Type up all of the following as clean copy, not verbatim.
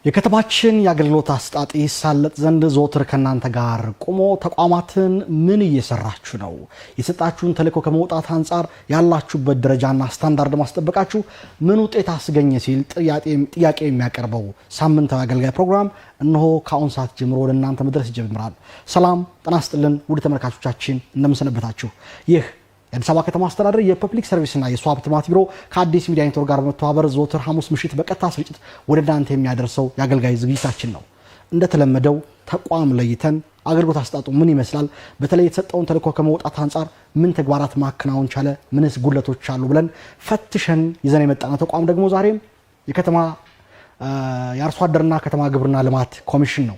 የከተማችን ያገልግሎት አስጣጥ ይሳለጥ ዘንድ ዘወትር ከናንተ ጋር ቆሞ ተቋማትን ምን እየሰራችሁ ነው? የሰጣችሁን ተልዕኮ ከመውጣት አንጻር ያላችሁበት ደረጃና ስታንዳርድ ማስጠበቃችሁ ምን ውጤት አስገኘ ሲል ጥያቄ የሚያቀርበው ሳምንታዊ አገልጋይ ፕሮግራም እነሆ ከአሁን ሰዓት ጀምሮ ወደ እናንተ መድረስ ይጀምራል። ሰላም ጤና ይስጥልን ውድ ተመልካቾቻችን እንደምን ሰነበታችሁ? ይህ የአዲስ አበባ ከተማ አስተዳደር የፐብሊክ ሰርቪስና የሰው ሀብት ልማት ቢሮ ከአዲስ ሚዲያ ኔትወርክ ጋር በመተባበር ዘወትር ሐሙስ ምሽት በቀጥታ ስርጭት ወደ እናንተ የሚያደርሰው የአገልጋይ ዝግጅታችን ነው። እንደተለመደው ተቋም ለይተን አገልግሎት አስጣጡ ምን ይመስላል፣ በተለይ የተሰጠውን ተልዕኮ ከመውጣት አንጻር ምን ተግባራት ማከናወን ቻለ፣ ምንስ ጉድለቶች አሉ ብለን ፈትሸን ይዘን የመጣነው ተቋም ደግሞ ዛሬም የከተማ የአርሶ አደርና ከተማ ግብርና ልማት ኮሚሽን ነው።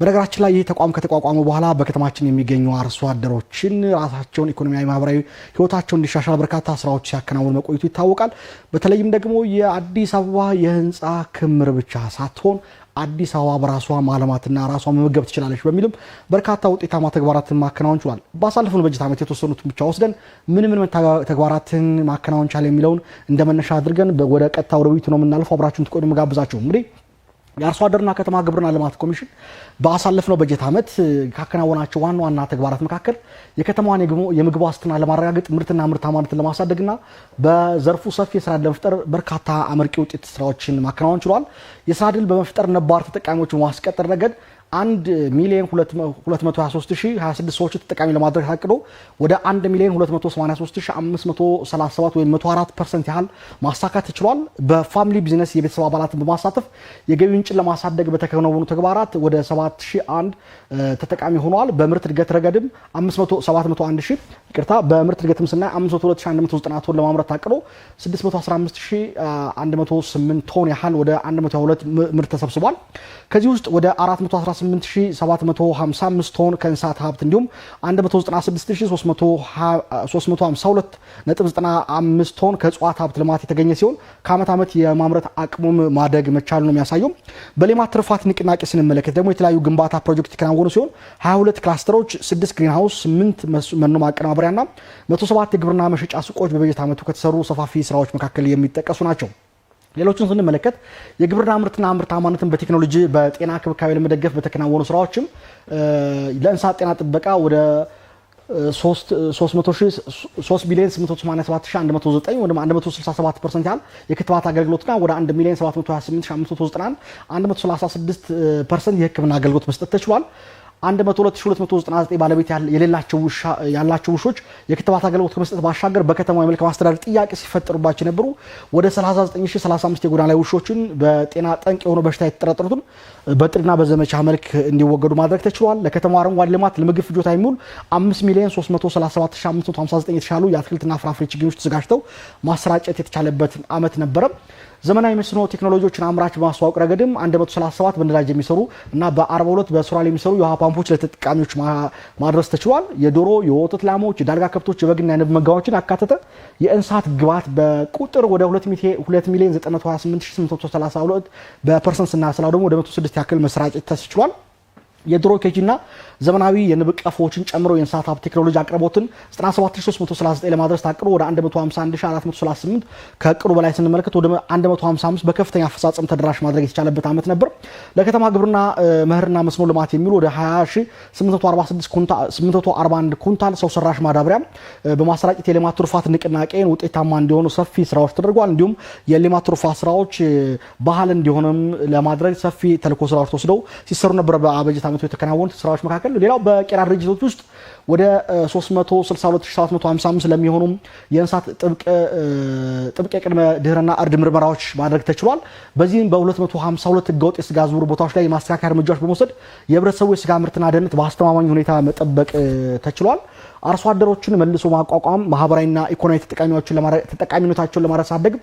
በነገራችን ላይ ይህ ተቋም ከተቋቋመ በኋላ በከተማችን የሚገኙ አርሶ አደሮችን ራሳቸውን ኢኮኖሚያዊ፣ ማህበራዊ ህይወታቸውን እንዲሻሻል በርካታ ስራዎች ሲያከናውን መቆየቱ ይታወቃል። በተለይም ደግሞ የአዲስ አበባ የህንፃ ክምር ብቻ ሳትሆን አዲስ አበባ በራሷ ማለማትና ራሷ መመገብ ትችላለች በሚልም በርካታ ውጤታማ ተግባራትን ማከናወን ችሏል። ባሳለፈው በጀት ዓመት የተወሰኑትን ብቻ ወስደን ምን ተግባራትን ማከናወን ቻለ የሚለውን እንደመነሻ አድርገን ወደ ቀጥታ ወደ ውይይቱ ነው የምናልፈው። አብራችሁን ትቆዩ መጋብዛችሁ። እንግዲህ የአርሶ አደርና ከተማ ግብርና ልማት ኮሚሽን ባሳለፍነው በጀት ዓመት ካከናወናቸው ዋና ዋና ተግባራት መካከል የከተማዋን የምግብ ዋስትና ለማረጋገጥ ምርትና ምርታማነትን ለማሳደግና በዘርፉ ሰፊ የስራ ዕድል ለመፍጠር በርካታ አመርቂ ውጤት ስራዎችን ማከናወን ችሏል። የስራ ዕድል በመፍጠር ነባር ተጠቃሚዎችን ማስቀጠል ረገድ 1,223,026 ሰዎች ተጠቃሚ ለማድረግ ታቅዶ ወደ 1,283,537 ወይም 104% ያህል ማሳካት ተችሏል። በፋሚሊ ቢዝነስ የቤተሰብ አባላትን በማሳተፍ የገቢ ምንጭን ለማሳደግ በተከናወኑ ተግባራት ወደ 7,001 ተጠቃሚ ሆነዋል። በምርት እድገት ረገድም 701,000 በምርት እድገትም ስናይ 502,190 ቶን ለማምረት ታቅዶ 615,108 ቶን ያህል ወደ 102 ምርት ተሰብስቧል። ከዚህ ውስጥ ወደ 418,755 ቶን ከእንስሳት ሀብት እንዲሁም 196,352.95 ቶን ከእጽዋት ሀብት ልማት የተገኘ ሲሆን ከዓመት ዓመት የማምረት አቅሙም ማደግ መቻሉ ነው የሚያሳየው። በሌማት ትሩፋት ንቅናቄ ስንመለከት ደግሞ የተለያዩ ግንባታ ፕሮጀክት የተከናወኑ ሲሆን 22 ክላስተሮች፣ 6 ግሪን ሃውስ፣ 8 መኖ ማቀናበሪያና 107 የግብርና መሸጫ ሱቆች በበጀት ዓመቱ ከተሰሩ ሰፋፊ ስራዎች መካከል የሚጠቀሱ ናቸው። ሌሎችን ስንመለከት የግብርና ምርትና ምርታማነትን በቴክኖሎጂ በጤና ክብካቤ ለመደገፍ በተከናወኑ ስራዎችም ለእንስሳት ጤና ጥበቃ ወደ 3,887,109 ወደ 167% ያህል የክትባት አገልግሎትና ወደ 1,728,591 136% የሕክምና አገልግሎት መስጠት ተችሏል። 102,299 ባለቤት ያላቸው ውሾች የክትባት አገልግሎት ከመስጠት ባሻገር በከተማው የመልካም አስተዳደር ጥያቄ ሲፈጠሩባቸው የነበሩ ወደ 39,035 የጎዳና ላይ ውሾችን በጤና ጠንቅ የሆኑ በሽታ የተጠረጠሩትን በጥሪና በዘመቻ መልክ እንዲወገዱ ማድረግ ተችሏል። ለከተማው አረንጓዴ ልማት ለምግብ ፍጆታ የሚውል 5,337,559 የተሻሉ የአትክልትና ፍራፍሬ ችግኞች ተዘጋጅተው ማሰራጨት የተቻለበት ዓመት ነበረ። ዘመናዊ መስኖ ቴክኖሎጂዎችን አምራች በማስተዋወቅ ረገድም 137 በነዳጅ የሚሰሩ እና በ42 በሶላር የሚሰሩ የውሃ ፓምፖች ለተጠቃሚዎች ማድረስ ተችሏል። የዶሮ፣ የወተት ላሞች፣ የዳልጋ ከብቶች፣ የበግና የንብ መንጋዎችን ያካተተ የእንስሳት ግብዓት በቁጥር ወደ 2,928,832 በፐርሰንት ስናስላው ደግሞ ወደ 106 ያክል መስራጨት ተችሏል። የድሮ ኬጂና ዘመናዊ የንብ ቀፎዎችን ጨምሮ የእንስሳት ሀብት ቴክኖሎጂ አቅርቦትን 97,339 ለማድረስ ታቅዶ ወደ 151,438 ከእቅዱ በላይ ስንመለከት ወደ 155 በከፍተኛ አፈጻጸም ተደራሽ ማድረግ የተቻለበት ዓመት ነበር። ለከተማ ግብርና መኸርና መስኖ ልማት የሚውል ወደ 20,841 ኩንታል ሰው ሰራሽ ማዳበሪያ በማሰራጨት የሌማት ትሩፋት ንቅናቄን ውጤታማ እንዲሆኑ ሰፊ ስራዎች ተደርጓል። እንዲሁም የሌማት ትሩፋት ስራዎች ባህል እንዲሆንም ለማድረግ ሰፊ ተልዕኮ ስራዎች ተወስደው ሲሰሩ ነበር። በበጀት ዓመቱ የተከናወኑት ስራዎች መካከል ሌላው በቄራ ድርጅቶች ውስጥ ወደ 362,755 ለሚሆኑ የእንስሳት ጥብቅ የቅድመ ድህረና እርድ ምርመራዎች ማድረግ ተችሏል። በዚህም በ252 ህገወጥ የስጋ ዝውውር ቦታዎች ላይ የማስተካከያ እርምጃዎች በመውሰድ የህብረተሰቡ የስጋ ምርትና ደህንነት በአስተማማኝ ሁኔታ መጠበቅ ተችሏል። አርሶ አደሮችን መልሶ ማቋቋም ማህበራዊና ኢኮኖሚያዊ ተጠቃሚነታቸውን ለማሳደግ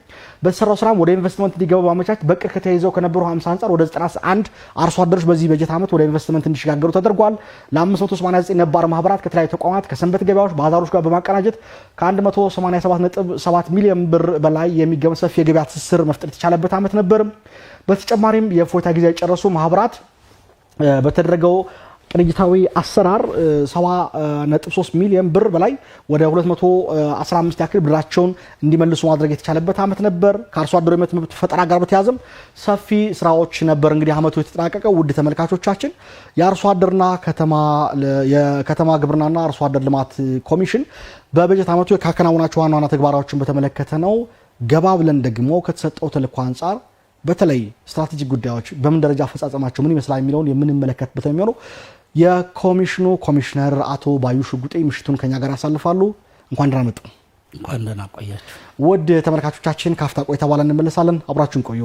በተሰራው ስራም ወደ ኢንቨስትመንት እንዲገቡ ማመቻቸት በቅር ከተይዘው ከነበሩ 50 አንጻር ወደ 91 አርሶ አደሮች በዚህ በጀት ዓመት ወደ ኢንቨስትመንት እንዲሸጋገሩ ተደርጓል። ለ589 ነባር ማህበራት ከተለያዩ ተቋማት ከሰንበት ገበያዎች ባዛሮች ጋር በማቀናጀት ከ187.7 ሚሊዮን ብር በላይ የሚገመት ሰፊ የገበያ ትስስር መፍጠር የተቻለበት ዓመት ነበር። በተጨማሪም የእፎይታ ጊዜ የጨረሱ ማህበራት በተደረገው ቅንጅታዊ አሰራር 70.3 ሚሊዮን ብር በላይ ወደ 215 ያክል ብራቸውን እንዲመልሱ ማድረግ የተቻለበት ዓመት ነበር። ከአርሶ አደሩ መብት ፈጠራ ጋር በተያያዘም ሰፊ ስራዎች ነበር እንግዲህ ዓመቱ የተጠናቀቀው። ውድ ተመልካቾቻችን የአርሶ አደርና የከተማ ግብርናና አርሶ አደር ልማት ኮሚሽን በበጀት ዓመቱ ያከናወናቸው ዋና ዋና ተግባራዎችን በተመለከተ ነው። ገባ ብለን ደግሞ ከተሰጠው ተልዕኮ አንጻር በተለይ ስትራቴጂክ ጉዳዮች በምን ደረጃ አፈጻጸማቸው ምን ይመስላል የሚለውን የምንመለከትበት ነው የሚሆነው። የኮሚሽኑ ኮሚሽነር አቶ ባዩ ሽጉጤ ምሽቱን ከኛ ጋር ያሳልፋሉ። እንኳን ደህና መጡ። እንኳን ደህና ቆያችሁ። ውድ ተመልካቾቻችን ካፍታ ቆይታ በኋላ እንመለሳለን። አብራችሁን ቆዩ።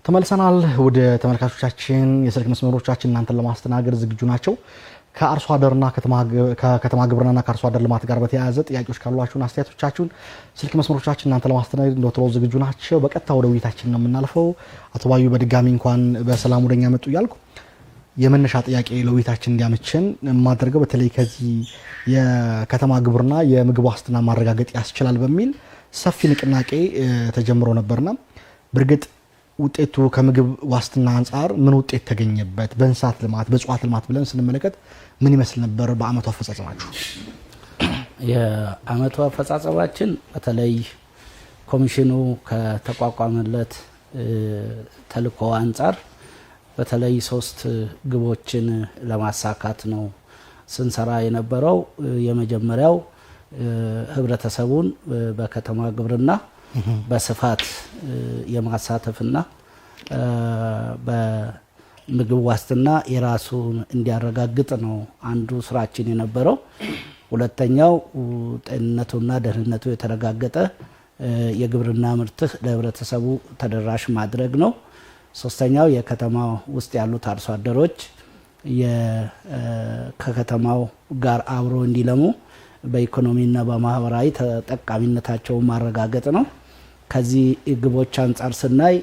ተመልሰናል። ወደ ተመልካቾቻችን የስልክ መስመሮቻችን እናንተን ለማስተናገድ ዝግጁ ናቸው። ከአርሶ አደርና ከከተማ ግብርናና ከአርሶ አደር ልማት ጋር በተያያዘ ጥያቄዎች ካሏችሁን አስተያየቶቻችሁን ስልክ መስመሮቻችን እናንተ ለማስተናገድ እንደወትሮው ዝግጁ ናቸው። በቀጥታ ወደ ውይይታችን ነው የምናልፈው። አቶ ባዩ በድጋሚ እንኳን በሰላም ወደኛ መጡ እያልኩ የመነሻ ጥያቄ ለውይይታችን እንዲያመችን የማደርገው በተለይ ከዚህ የከተማ ግብርና የምግብ ዋስትና ማረጋገጥ ያስችላል በሚል ሰፊ ንቅናቄ ተጀምሮ ነበርና በእርግጥ ውጤቱ ከምግብ ዋስትና አንጻር ምን ውጤት ተገኘበት? በእንስሳት ልማት በእጽዋት ልማት ብለን ስንመለከት ምን ይመስል ነበር በአመቱ አፈጻጸማችሁ? የአመቱ አፈጻጸማችን በተለይ ኮሚሽኑ ከተቋቋመለት ተልዕኮ አንጻር በተለይ 3 ግቦችን ለማሳካት ነው ስንሰራ የነበረው። የመጀመሪያው ህብረተሰቡን በከተማ ግብርና በስፋት የማሳተፍና በምግብ ዋስትና የራሱን እንዲያረጋግጥ ነው አንዱ ስራችን የነበረው። ሁለተኛው ጤንነቱና ደህንነቱ የተረጋገጠ የግብርና ምርት ለህብረተሰቡ ተደራሽ ማድረግ ነው። ሶስተኛው የከተማ ውስጥ ያሉት አርሶ አደሮች ከከተማው ጋር አብሮ እንዲለሙ በኢኮኖሚና በማህበራዊ ተጠቃሚነታቸውን ማረጋገጥ ነው። ከዚህ ግቦች አንጻር ስናይ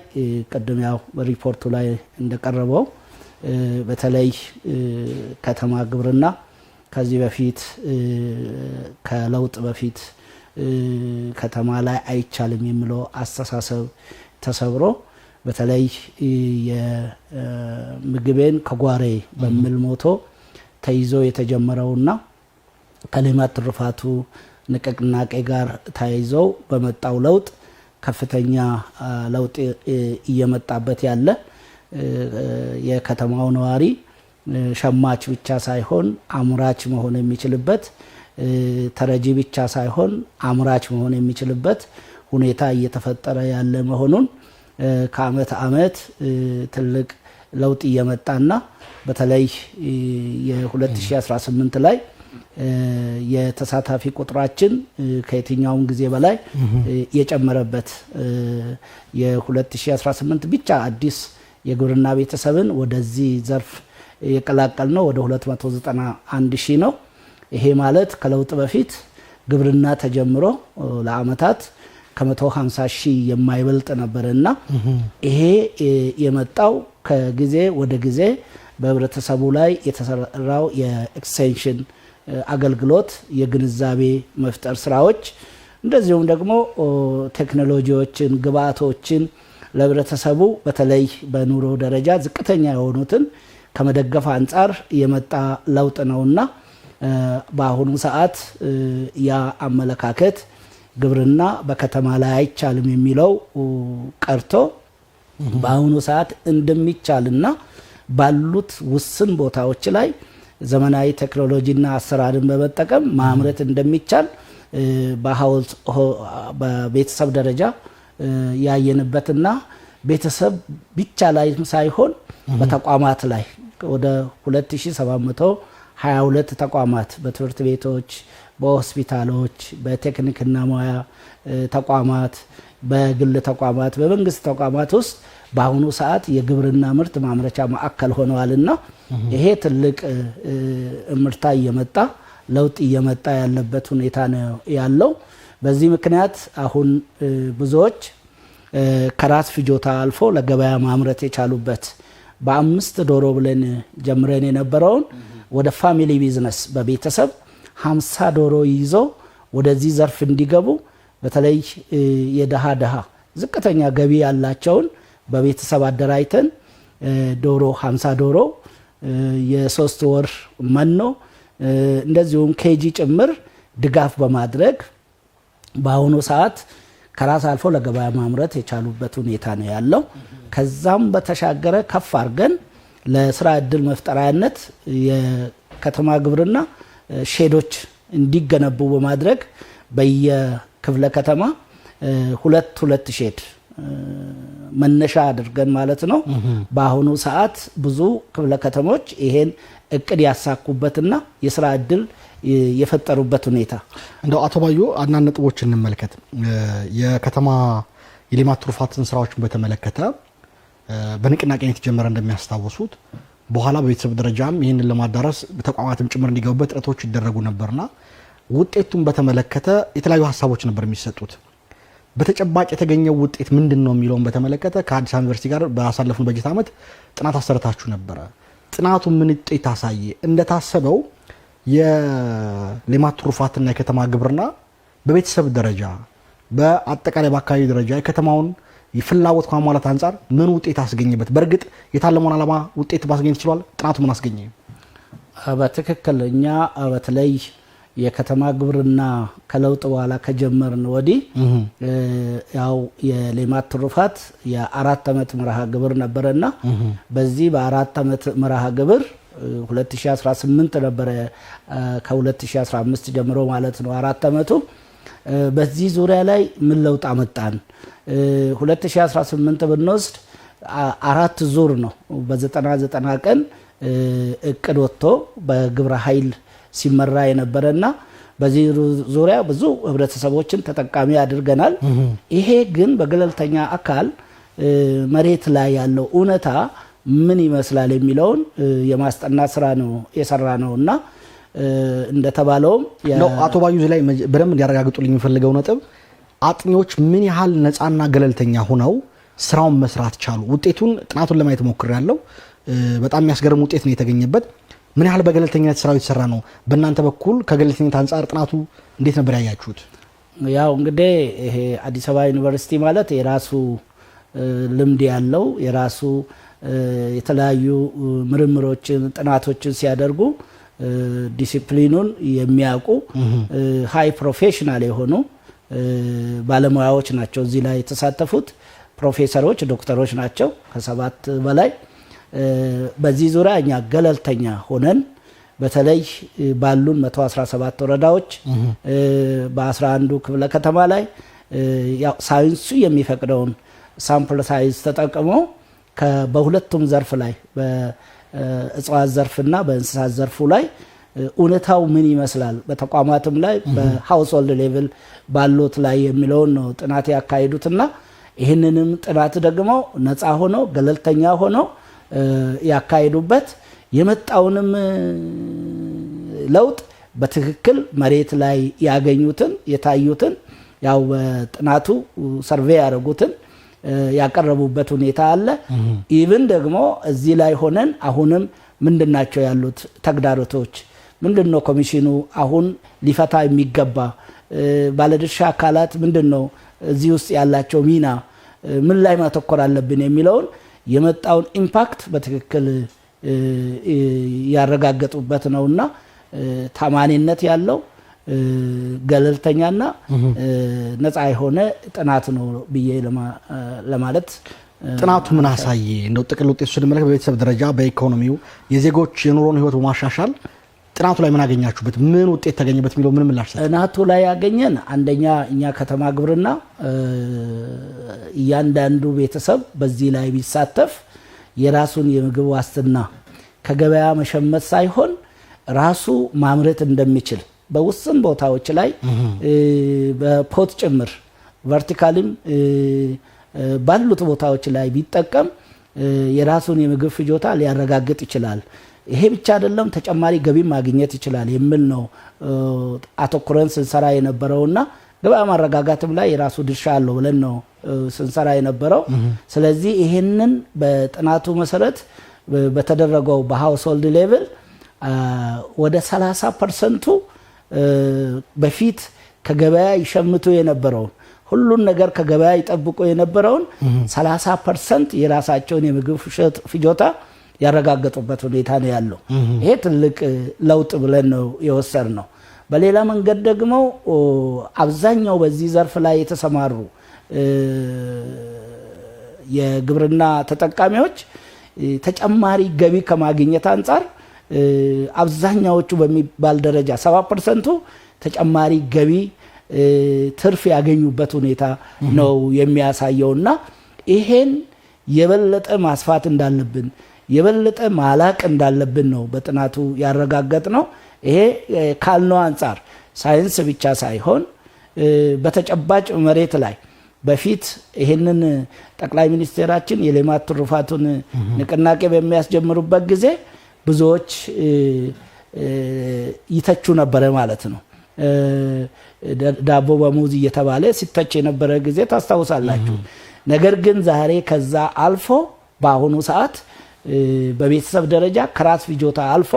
ቅድም ያው በሪፖርቱ ላይ እንደቀረበው በተለይ ከተማ ግብርና ከዚህ በፊት ከለውጥ በፊት ከተማ ላይ አይቻልም የሚለው አስተሳሰብ ተሰብሮ በተለይ የምግቤን ከጓሬ በሚል ሞቶ ተይዞ የተጀመረውና ከልማት ትሩፋቱ ንቅናቄ ጋር ተያይዘው በመጣው ለውጥ ከፍተኛ ለውጥ እየመጣበት ያለ የከተማው ነዋሪ ሸማች ብቻ ሳይሆን አምራች መሆን የሚችልበት፣ ተረጂ ብቻ ሳይሆን አምራች መሆን የሚችልበት ሁኔታ እየተፈጠረ ያለ መሆኑን ከአመት አመት ትልቅ ለውጥ እየመጣና በተለይ የ2018 ላይ የተሳታፊ ቁጥራችን ከየትኛውም ጊዜ በላይ የጨመረበት የ2018 ብቻ አዲስ የግብርና ቤተሰብን ወደዚህ ዘርፍ የቀላቀል ነው ወደ 291 ሺህ ነው። ይሄ ማለት ከለውጥ በፊት ግብርና ተጀምሮ ለአመታት ከ150 ሺህ የማይበልጥ ነበርና ይሄ የመጣው ከጊዜ ወደ ጊዜ በህብረተሰቡ ላይ የተሰራው የኤክስቴንሽን አገልግሎት የግንዛቤ መፍጠር ስራዎች እንደዚሁም ደግሞ ቴክኖሎጂዎችን ግብአቶችን ለህብረተሰቡ በተለይ በኑሮ ደረጃ ዝቅተኛ የሆኑትን ከመደገፍ አንጻር የመጣ ለውጥ ነውና በአሁኑ ሰዓት ያ አመለካከት ግብርና በከተማ ላይ አይቻልም የሚለው ቀርቶ በአሁኑ ሰዓት እንደሚቻልና ባሉት ውስን ቦታዎች ላይ ዘመናዊ ቴክኖሎጂና አሰራርን በመጠቀም ማምረት እንደሚቻል በቤተሰብ ደረጃ ያየንበትና ቤተሰብ ብቻ ላይ ሳይሆን በተቋማት ላይ ወደ 2722 ተቋማት በትምህርት ቤቶች፣ በሆስፒታሎች፣ በቴክኒክና ሙያ ተቋማት፣ በግል ተቋማት፣ በመንግስት ተቋማት ውስጥ በአሁኑ ሰዓት የግብርና ምርት ማምረቻ ማዕከል ሆነዋልና ይሄ ትልቅ እምርታ እየመጣ ለውጥ እየመጣ ያለበት ሁኔታ ነው ያለው። በዚህ ምክንያት አሁን ብዙዎች ከራስ ፍጆታ አልፎ ለገበያ ማምረት የቻሉበት በ5 ዶሮ ብለን ጀምረን የነበረውን ወደ ፋሚሊ ቢዝነስ በቤተሰብ 50 ዶሮ ይዞ ወደዚህ ዘርፍ እንዲገቡ በተለይ የደሃ ዝቅተኛ ገቢ ያላቸውን በቤተሰብ አደራጅተን ዶሮ 50 ዶሮ የ3 ወር መኖ እንደዚሁም ኬጂ ጭምር ድጋፍ በማድረግ በአሁኑ ሰዓት ከራስ አልፎ ለገበያ ማምረት የቻሉበት ሁኔታ ነው ያለው። ከዛም በተሻገረ ከፍ አድርገን ለስራ እድል መፍጠሪያነት የከተማ ግብርና ሼዶች እንዲገነቡ በማድረግ በየክፍለ ከተማ ሁለት ሼድ መነሻ አድርገን ማለት ነው። በአሁኑ ሰዓት ብዙ ክፍለ ከተሞች ይሄን እቅድ ያሳኩበትና የስራ እድል የፈጠሩበት ሁኔታ እንደው አቶ ባዩ አንዳንድ ነጥቦች እንመልከት። የከተማ የልማት ትሩፋትን ስራዎችን በተመለከተ በንቅናቄ የተጀመረ እንደሚያስታውሱት በኋላ በቤተሰብ ደረጃም ይህንን ለማዳረስ በተቋማትም ጭምር እንዲገቡበት ጥረቶች ይደረጉ ነበርና ውጤቱን በተመለከተ የተለያዩ ሀሳቦች ነበር የሚሰጡት። በተጨባጭ የተገኘው ውጤት ምንድነው የሚለውን በተመለከተ ከአዲስ አበባ ዩኒቨርሲቲ ጋር ባሳለፉን በጀት ዓመት ጥናት አሰርታችሁ ነበረ። ጥናቱ ምን ውጤት አሳየ? እንደታሰበው የልማት ትሩፋትና የከተማ ግብርና በቤተሰብ ደረጃ በአጠቃላይ በአካባቢ ደረጃ የከተማውን ፍላጎት ከማሟላት አንጻር ምን ውጤት አስገኘበት? በእርግጥ የታለመውን ዓላማ ውጤት ማስገኘት ይችላል? ጥናቱ ምን አስገኘ? በትክክል እኛ በተለይ የከተማ ግብርና ከለውጥ በኋላ ከጀመርን ወዲህ ያው የልማት ትሩፋት የ4 ዓመት መርሃ ግብር ነበረና በዚህ በ4 ዓመት መርሃ ግብር 2018 ነበረ ከ2015 ጀምሮ ማለት ነው 4 ዓመቱ። በዚህ ዙሪያ ላይ ምን ለውጥ አመጣን? 2018 ብንወስድ 4 ዙር ነው በ90 ቀን እቅድ ወጥቶ በግብረ ኃይል ሲመራ የነበረና በዚህ ዙሪያ ብዙ ህብረተሰቦችን ተጠቃሚ አድርገናል። ይሄ ግን በገለልተኛ አካል መሬት ላይ ያለው እውነታ ምን ይመስላል የሚለውን የማስጠናት ስራ ነው የሰራ ነውና እንደተባለውም አቶ ባዩ ላይ በደንብ እንዲያረጋግጡልኝ የሚፈልገው ነጥብ አጥኚዎች ምን ያህል ነፃና ገለልተኛ ሆነው ስራውን መስራት ቻሉ? ውጤቱን ጥናቱን ለማየት ሞክሬያለሁ። በጣም የሚያስገርም ውጤት ነው የተገኘበት። ምን ያህል በገለልተኝነት ስራው የተሰራ ነው? በእናንተ በኩል ከገለልተኝነት አንጻር ጥናቱ እንዴት ነበር ያያችሁት? ያው እንግዲህ ይሄ አዲስ አበባ ዩኒቨርሲቲ ማለት የራሱ ልምድ ያለው የራሱ የተለያዩ ምርምሮችን ጥናቶችን ሲያደርጉ ዲሲፕሊኑን የሚያውቁ ሃይ ፕሮፌሽናል የሆኑ ባለሙያዎች ናቸው እዚህ ላይ የተሳተፉት። ፕሮፌሰሮች፣ ዶክተሮች ናቸው ከ7 በላይ። በዚህ ዙሪያ እኛ ገለልተኛ ሆነን በተለይ ባሉን 117 ወረዳዎች በ11 ክፍለ ከተማ ላይ ያው ሳይንሱ የሚፈቅደውን ሳምፕል ሳይዝ ተጠቅሞ በሁለቱም ዘርፍ ላይ በእጽዋት ዘርፍና በእንስሳት ዘርፉ ላይ እውነታው ምን ይመስላል በተቋማትም ላይ በሃውስሆልድ ሌቭል ባሉት ላይ የሚለውን ነው ጥናት ያካሂዱትና ይህንንም ጥናት ደግሞ ነፃ ሆኖ ገለልተኛ ሆኖ ያካሂዱበት የመጣውንም ለውጥ በትክክል መሬት ላይ ያገኙትን የታዩትን ያው በጥናቱ ሰርቬይ ያደረጉትን ያቀረቡበት ሁኔታ አለ። ኢቭን ደግሞ እዚህ ላይ ሆነን አሁንም ምንድናቸው ያሉት ተግዳሮቶች፣ ምንድነው ኮሚሽኑ አሁን ሊፈታ የሚገባ ባለድርሻ አካላት ምንድነው እዚህ ውስጥ ያላቸው ሚና ምን ላይ ማተኮር አለብን የሚለውን የመጣውን ኢምፓክት በትክክል ያረጋገጡበት ነውና ታማኒነት ያለው ገለልተኛና ነፃ የሆነ ጥናት ነው ብዬ ለማለት። ጥናቱ ምን አሳየ? እንደው ጥቅል ውጤቱ ስንመለከት በቤተሰብ ደረጃ በኢኮኖሚው የዜጎች የኑሮን ህይወት በማሻሻል ጥናቱ ላይ ምን አገኛችሁበት? ምን ውጤት ተገኘበት የሚለው ምን ምላሽ ሰጠ? ጥናቱ ላይ ያገኘን አንደኛ እኛ ከተማ ግብርና እያንዳንዱ ቤተሰብ በዚህ ላይ ቢሳተፍ የራሱን የምግብ ዋስትና ከገበያ መሸመት ሳይሆን ራሱ ማምረት እንደሚችል በውስን ቦታዎች ላይ በፖት ጭምር ቨርቲካልም ባሉት ቦታዎች ላይ ቢጠቀም የራሱን የምግብ ፍጆታ ሊያረጋግጥ ይችላል። ይሄ ብቻ አይደለም፣ ተጨማሪ ገቢ ማግኘት ይችላል የሚል ነው አተኩረን ስንሰራ የነበረውና ገበያ ማረጋጋትም ላይ የራሱ ድርሻ አለው ብለን ነው ስንሰራ የነበረው። ስለዚህ ይሄንን በጥናቱ መሰረት በተደረገው በሃውስሆልድ ሌቭል ወደ 30% በፊት ከገበያ ይሸምቱ የነበረውን ሁሉን ነገር ከገበያ ይጠብቁ የነበረውን 30% የራሳቸውን የምግብ ፍጆታ ያረጋገጡበት ሁኔታ ነው ያለው። ይሄ ትልቅ ለውጥ ብለን ነው የወሰድነው። በሌላ መንገድ ደግሞ አብዛኛው በዚህ ዘርፍ ላይ የተሰማሩ የግብርና ተጠቃሚዎች ተጨማሪ ገቢ ከማግኘት አንጻር አብዛኛዎቹ በሚባል ደረጃ 70%ቱ ተጨማሪ ገቢ ትርፍ ያገኙበት ሁኔታ ነው የሚያሳየውና ይሄን የበለጠ ማስፋት እንዳለብን የበለጠ ማላቅ እንዳለብን ነው በጥናቱ ያረጋገጥ ነው። ይሄ ካልነው አንጻር ሳይንስ ብቻ ሳይሆን በተጨባጭ መሬት ላይ በፊት ይሄንን ጠቅላይ ሚኒስቴራችን የሌማት ትሩፋቱን ንቅናቄ በሚያስጀምሩበት ጊዜ ብዙዎች ይተቹ ነበር ማለት ነው። ዳቦ በሙዝ እየተባለ ሲተች የነበረ ጊዜ ታስታውሳላችሁ። ነገር ግን ዛሬ ከዛ አልፎ በአሁኑ ሰዓት በቤተሰብ ደረጃ ከራስ ፍጆታ አልፎ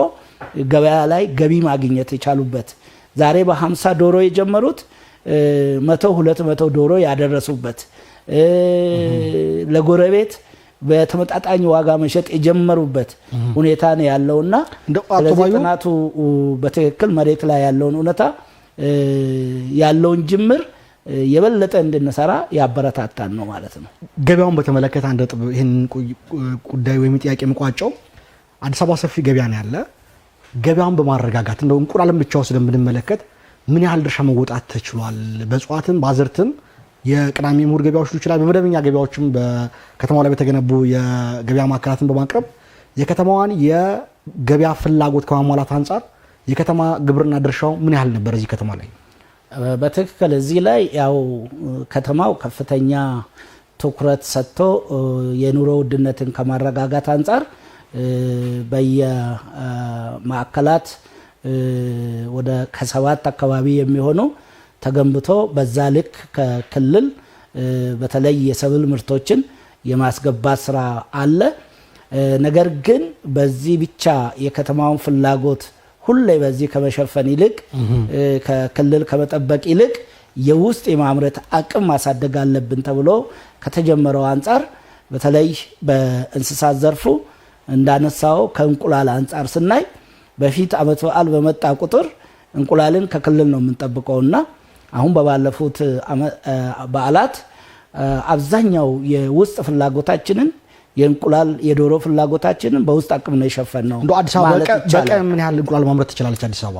ገበያ ላይ ገቢ ማግኘት የቻሉበት ዛሬ በ50 ዶሮ የጀመሩት 100-200 ዶሮ ያደረሱበት ለጎረቤት በተመጣጣኝ ዋጋ መሸጥ የጀመሩበት ሁኔታ ነው ያለውና ስለዚህ ጥናቱ በትክክል መሬት ላይ ያለውን ሁኔታ ያለውን ጅምር የበለጠ እንድንሰራ ያበረታታን ነው ማለት ነው። ገበያውን በተመለከተ አንድ ጥብ ይሄን ጉዳይ ወይም ጥያቄ መቋጫው አዲስ አበባ ሰፊ ገበያ ነው ያለ። ገበያውን በማረጋጋት እንደው እንቁላልን ብቻ ወስደን ብንመለከት ምን ያህል ድርሻ መወጣት ተችሏል? በጽዋትም ባዝርትም የቅዳሜ እሁድ ገበያዎች ይችላል። በመደበኛ ገበያዎችም በከተማው ላይ በተገነቡ የገበያ ማዕከላትን በማቅረብ የከተማዋን የገበያ ፍላጎት ከማሟላት አንጻር የከተማ ግብርና ድርሻው ምን ያህል ነበር እዚህ ከተማ ላይ? በትክክል እዚህ ላይ ያው ከተማው ከፍተኛ ትኩረት ሰጥቶ የኑሮ ውድነትን ከማረጋጋት አንጻር በየማዕከላት ወደ ከ7 አካባቢ የሚሆኑ ተገንብቶ በዛ ልክ ከክልል በተለይ የሰብል ምርቶችን የማስገባት ስራ አለ። ነገር ግን በዚህ ብቻ የከተማውን ፍላጎት ሁሌ በዚህ ከመሸፈን ይልቅ ከክልል ከመጠበቅ ይልቅ የውስጥ የማምረት አቅም ማሳደግ አለብን ተብሎ ከተጀመረው አንጻር በተለይ በእንስሳት ዘርፉ እንዳነሳው ከእንቁላል አንጻር ስናይ በፊት አመት በዓል በመጣ ቁጥር እንቁላልን ከክልል ነው የምንጠብቀውና አሁን በባለፉት በዓላት አብዛኛው የውስጥ ፍላጎታችንን የእንቁላል የዶሮ ፍላጎታችንን በውስጥ አቅም ነው የሸፈነው። እንዶ አዲስ አበባ በቀን ምን ያህል እንቁላል ማምረት ትችላለች አዲስ አበባ?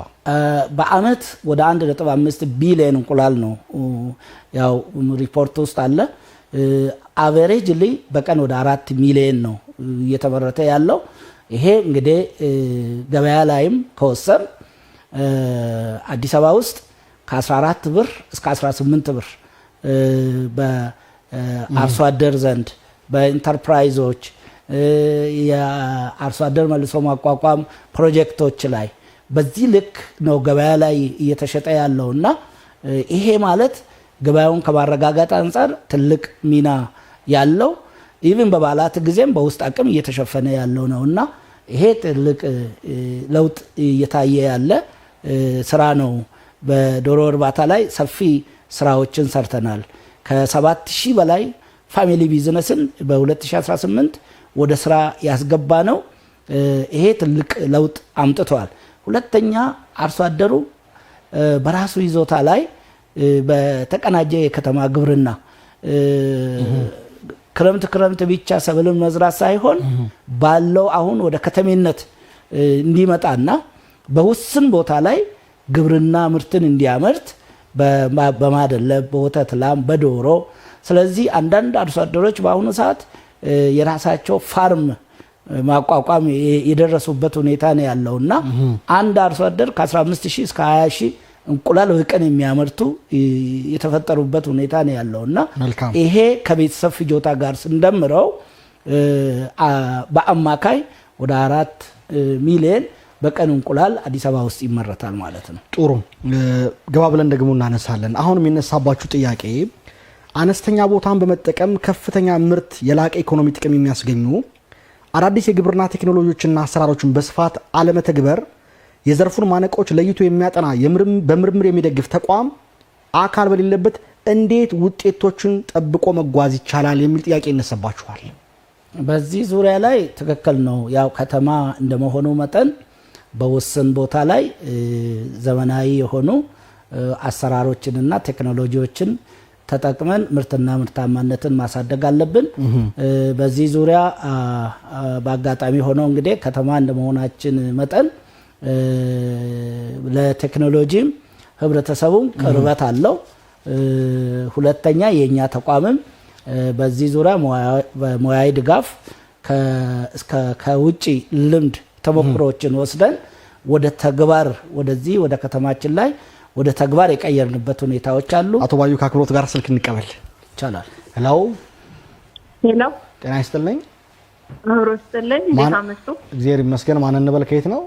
በአመት ወደ 1.5 ቢሊዮን እንቁላል ነው ያው ሪፖርት ውስጥ አለ። አቨሬጅሊ በቀን ወደ 4 ሚሊዮን ነው እየተመረተ ያለው። ይሄ እንግዲህ ገበያ ላይም ከወሰን አዲስ አበባ ውስጥ ከ14 ብር እስከ 18 ብር በአርሶ አደር ዘንድ በኢንተርፕራይዞች የአርሶ አደር መልሶ ማቋቋም ፕሮጀክቶች ላይ በዚህ ልክ ነው ገበያ ላይ እየተሸጠ ያለውና ይሄ ማለት ገበያውን ከማረጋጋት አንጻር ትልቅ ሚና ያለው ኢቭን በበዓላት ጊዜም በውስጥ አቅም እየተሸፈነ ያለው ነውና ይሄ ትልቅ ለውጥ እየታየ ያለ ስራ ነው። በዶሮ እርባታ ላይ ሰፊ ስራዎችን ሰርተናል። ከ7000 በላይ ፋሚሊ ቢዝነስን በ2018 ወደ ስራ ያስገባ ነው። ይሄ ትልቅ ለውጥ አምጥቷል። ሁለተኛ አርሶ አደሩ በራሱ ይዞታ ላይ በተቀናጀ የከተማ ግብርና ክረምት ብቻ ሰብልን መዝራት ሳይሆን ባለው አሁን ወደ ከተሜነት እንዲመጣና በውስን ቦታ ላይ ግብርና ምርትን እንዲያመርት በማደለብ በወተት ላም በዶሮ ስለዚህ አንዳንድ አርሶ አደሮች በአሁኑ ሰዓት የራሳቸው ፋርም ማቋቋም የደረሱበት ሁኔታ ነው ያለውና አንድ አርሶ አደር ከ15000 እስከ 20000 እንቁላል በቀን የሚያመርቱ የተፈጠሩበት ሁኔታ ነው ያለውና ይሄ ከቤተሰብ ፍጆታ ጋር ስንደምረው በአማካይ ወደ 4 ሚሊዮን በቀን እንቁላል አዲስ አበባ ውስጥ ይመረታል ማለት ነው። ጥሩ ገባ ብለን ደግሞ እናነሳለን። አሁን የሚነሳባችሁ ጥያቄ አነስተኛ ቦታን በመጠቀም ከፍተኛ ምርት የላቀ ኢኮኖሚ ጥቅም የሚያስገኙ አዳዲስ የግብርና ቴክኖሎጂዎችና አሰራሮችን በስፋት አለመተግበር የዘርፉን ማነቆች ለይቶ የሚያጠና በምርምር የሚደግፍ ተቋም አካል በሌለበት እንዴት ውጤቶችን ጠብቆ መጓዝ ይቻላል የሚል ጥያቄ ይነሳባችኋል። በዚህ ዙሪያ ላይ ትክክል ነው። ያው ከተማ እንደመሆኑ መጠን በውስን ቦታ ላይ ዘመናዊ የሆኑ አሰራሮችንና ቴክኖሎጂዎችን ተጠቅመን ምርትና ምርታማነትን ማሳደግ አለብን። በዚህ ዙሪያ በአጋጣሚ ሆኖ እንግዲህ ከተማ እንደመሆናችን መጠን ለቴክኖሎጂም ህብረተሰቡም ቅርበት አለው። ሁለተኛ የኛ ተቋምም በዚህ ዙሪያ ሙያዊ ድጋፍ ከውጪ ልምድ ተሞክሮችን ወስደን ወደ ተግባር ወደዚህ ወደ ከተማችን ላይ ወደ ተግባር የቀየርንበት ሁኔታዎች አሉ። አቶ ባዩ ከአክብሮት ጋር ስልክ እንቀበል ይቻላል? ሄሎ ሄሎ፣ ጤና ይስጥልኝ። አብሮስጥልኝ ዲካመስቱ እግዚአብሔር ይመስገን። ማን እንበል? ከየት ነው?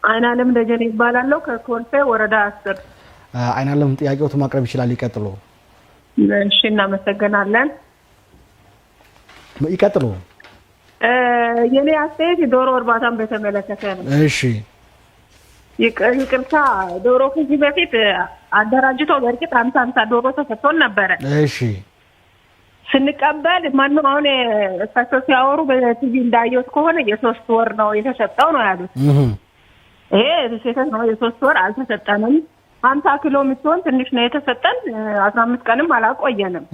አይናለም ደጀኔ ይባላልው ከኮልፌ ወረዳ 10። አይናለም ጥያቄው ማቅረብ ይችላል። ይቀጥሉ። እሺ፣ እናመሰግናለን። ይቀጥሉ። የኔ አስተያየት ዶሮ እርባታን በተመለከተ ነው። እሺ፣ ይቅርታ ዶሮ ከዚህ በፊት አደራጅቶ በርግጥ 50 ዶሮ ተሰጥቶን ነበረ። እሺ፣ ስንቀበል ማነው አሁን እሳቸው ሲያወሩ በቲቪ እንዳየሁት ከሆነ የ3 ወር ነው የተሰጠው ነው ያሉት። ይሄ ስህተት ነው። የ3 ወር አልተሰጠንም። 50 ኪሎ የምትሆን ትንሽ ነው የተሰጠን። 15 ቀንም አላቆየንም።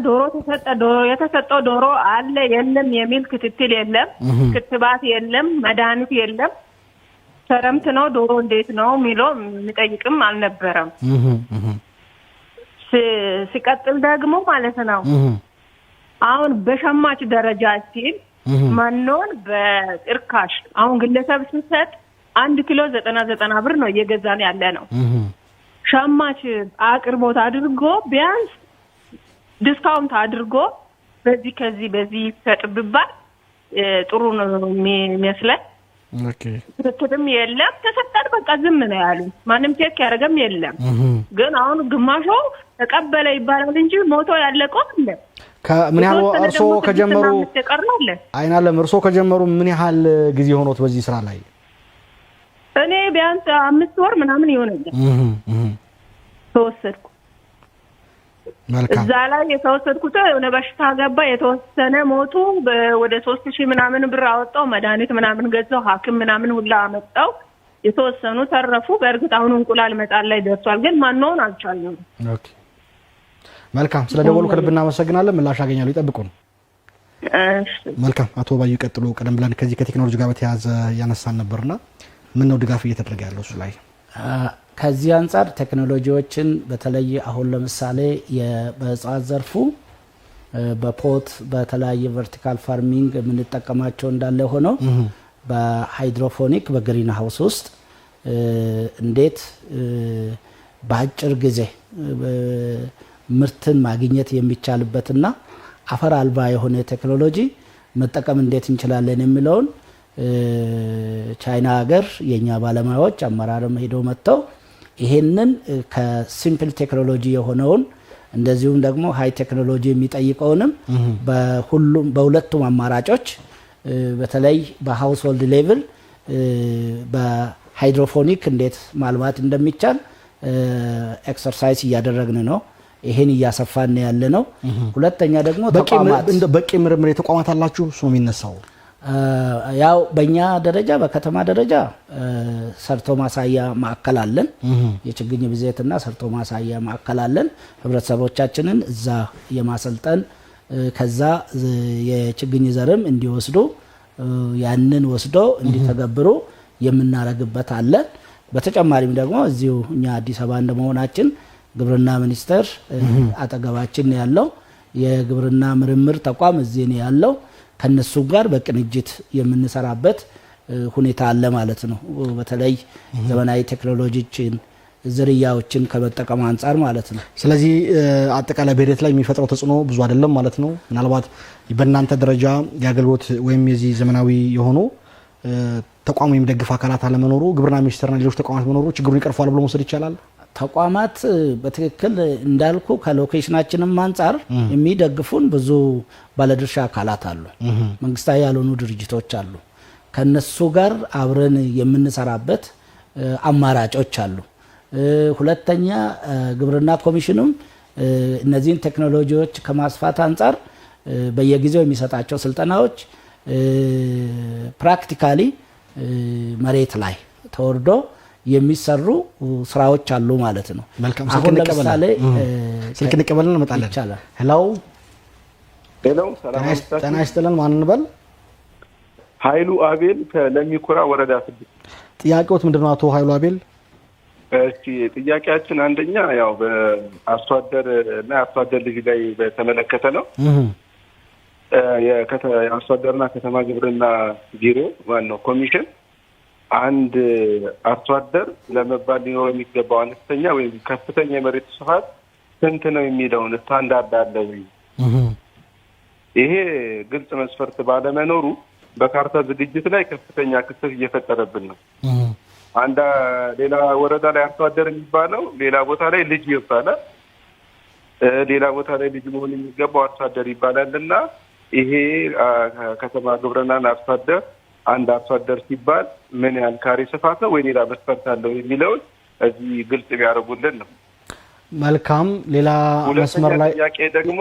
ዶሮ ተሰጠ። የተሰጠው ዶሮ አለ የለም የሚል ክትትል የለም፣ ክትባት የለም፣ መድኃኒት የለም። ሰረምት ነው ዶሮ እንዴት ነው የሚለው የሚጠይቅም አልነበረም። ሲቀጥል ደግሞ ማለት ነው አሁን በሸማች ደረጃ ሲል ማንኖን በእርካሽ አሁን ግለሰብ ሲሰጥ 1 ኪሎ 90 ብር ነው እየገዛን ያለ ነው። ሸማች አቅርቦት አድርጎ ቢያንስ ዲስካውንት አድርጎ በዚህ ይሰጥብባል ጥሩ ነው የሚመስለኝ። ትክክልም የለም። ተሰጠን በቃ ዝም ነው ያሉ። ማንም ቼክ ያደረገም የለም። ግን አሁን ግማሹ ተቀበለ ይባላል እንጂ ሞቶ ያለቀው አለ። ከምን ያህል እርሶ ከጀመሩ አይናለም እርሶ ከጀመሩ ምን ያህል ጊዜ ሆኖት በዚህ ስራ ላይ? እኔ ቢያንስ 5 ወር ምናምን ይሆነኛል ተወሰድኩ። መልካም። እዛ ላይ የተወሰድኩት የሆነ በሽታ ገባ፣ የተወሰነ ሞቱ። ወደ 3000 ምናምን ብር አወጣው፣ መድኃኒት ምናምን ገዛው፣ ሐኪም ምናምን ሁላ አመጣው። የተወሰኑ ተረፉ። በእርግጥ አሁን እንቁላል መጣል ላይ ደርሷል፣ ግን ማንነውን አልቻልንም። ኦኬ፣ መልካም። ስለደወሉ ከልብ እናመሰግናለን። ምላሽ ያገኛሉ፣ ይጠብቁን። መልካም። አቶ ባዩ ቀጥሎ። ቀደም ብለን ከዚህ ከቴክኖሎጂ ጋር በተያያዘ ያነሳን ነበርና ምን ነው ድጋፍ እየተደረገ ያለው እሱ ላይ? ከዚህ አንጻር ቴክኖሎጂዎችን በተለይ አሁን ለምሳሌ በእጽዋት ዘርፉ በፖት በተለያየ ቨርቲካል ፋርሚንግ የምንጠቀማቸው እንዳለ ሆኖ በሃይድሮፎኒክ በግሪን ሃውስ ውስጥ እንዴት በአጭር ጊዜ ምርትን ማግኘት የሚቻልበትና አፈር አልባ የሆነ ቴክኖሎጂ መጠቀም እንዴት እንችላለን የሚለውን ቻይና ሀገር የኛ ባለሙያዎች አመራርም ሄደው መጥተው ይሄንን ከሲምፕል ቴክኖሎጂ የሆነውን እንደዚሁም ደግሞ ሃይ ቴክኖሎጂ የሚጠይቀውንም በሁለቱም አማራጮች በተለይ በሃውስሆልድ ሌቭል በሃይድሮፎኒክ እንዴት ማልማት እንደሚቻል ኤክሰርሳይዝ እያደረግን ነው። ይሄን እያሰፋን ያለ ነው። ሁለተኛ ደግሞ በቂ ምርምር ተቋማት አላችሁ? እሱ ነው የሚነሳው። ያው በእኛ ደረጃ በከተማ ደረጃ ሰርቶ ማሳያ ማዕከል አለን። የችግኝ ብዜትና ሰርቶ ማሳያ ማዕከል አለን። ህብረተሰቦቻችንን እዛ የማሰልጠን ከዛ የችግኝ ዘርም እንዲወስዱ ያንን ወስዶ እንዲተገብሩ የምናረግበት አለ። በተጨማሪም ደግሞ እዚሁ እኛ አዲስ አበባ እንደመሆናችን ግብርና ሚኒስቴር አጠገባችን ያለው የግብርና ምርምር ተቋም እዚህ ነው ያለው። ከነሱ ጋር በቅንጅት የምንሰራበት ሁኔታ አለ ማለት ነው። በተለይ ዘመናዊ ቴክኖሎጂዎችን ዝርያዎችን ከመጠቀም አንፃር ማለት ነው። ስለዚህ አጠቃላይ በሂደት ላይ የሚፈጥረው ተጽዕኖ ብዙ አይደለም ማለት ነው። ምናልባት በእናንተ ደረጃ የአገልግሎት ወይም የዚህ ዘመናዊ የሆኑ ተቋም የሚደግፍ አካላት አለመኖሩ፣ ግብርና ሚኒስቴርና ሌሎች ተቋማት መኖሩ ችግሩን ይቀርፋል ብሎ መውሰድ ይቻላል። ተቋማት በትክክል እንዳልኩ ከሎኬሽናችንም አንፃር የሚደግፉን ብዙ ባለድርሻ አካላት አሉ፣ መንግስታዊ ያልሆኑ ድርጅቶች አሉ። ከነሱ ጋር አብረን የምንሰራበት አማራጮች አሉ። ሁለተኛ ግብርና ኮሚሽኑም እነዚህን ቴክኖሎጂዎች ከማስፋት አንፃር በየጊዜው የሚሰጣቸው ስልጠናዎች ፕራክቲካሊ መሬት ላይ ተወርዶ የሚሰሩ ስራዎች አሉ ማለት ነው። አሁን ለምሳሌ ስልክ እንቀበልን እንመጣለን። ሄሎ ጤና ይስጥልን። ማን እንበል? ኃይሉ አቤል ከለሚኩራ ወረዳ 6። ጥያቄዎት ምንድነው አቶ ኃይሉ አቤል? እሺ ጥያቄያችን አንደኛ ያው በአርሶ አደር እና አርሶ አደር ልጅ ላይ በተመለከተ ነው። የአርሶ አደርና ከተማ ግብርና ቢሮ ዋናው ኮሚሽን አንድ አርሶ አደር ለመባል ሊኖር የሚገባው አነስተኛ ወይም ከፍተኛ የመሬት ስፋት ስንት ነው የሚለውን ስታንዳርድ አለ ወይ? ይሄ ግልጽ መስፈርት ባለመኖሩ በካርታ ዝግጅት ላይ ከፍተኛ ክፍተት እየፈጠረብን ነው። ሌላ ወረዳ ላይ አርሶ አደር የሚባለው ሌላ ቦታ ላይ ልጅ ይባላል፣ ሌላ ቦታ ላይ ልጅ መሆን የሚገባው አርሶ አደር ይባላልና ይሄ ከተማ ግብርናና አርሶ አደር አንድ አርሶ አደር ሲባል ምን ያህል ካሬ ስፋት ነው ወይ ሌላ መስፈርት አለው የሚለውን እዚህ ግልጽ ቢያደርጉልን ነው። መልካም። ሌላ መስመር ላይ ጥያቄ ደግሞ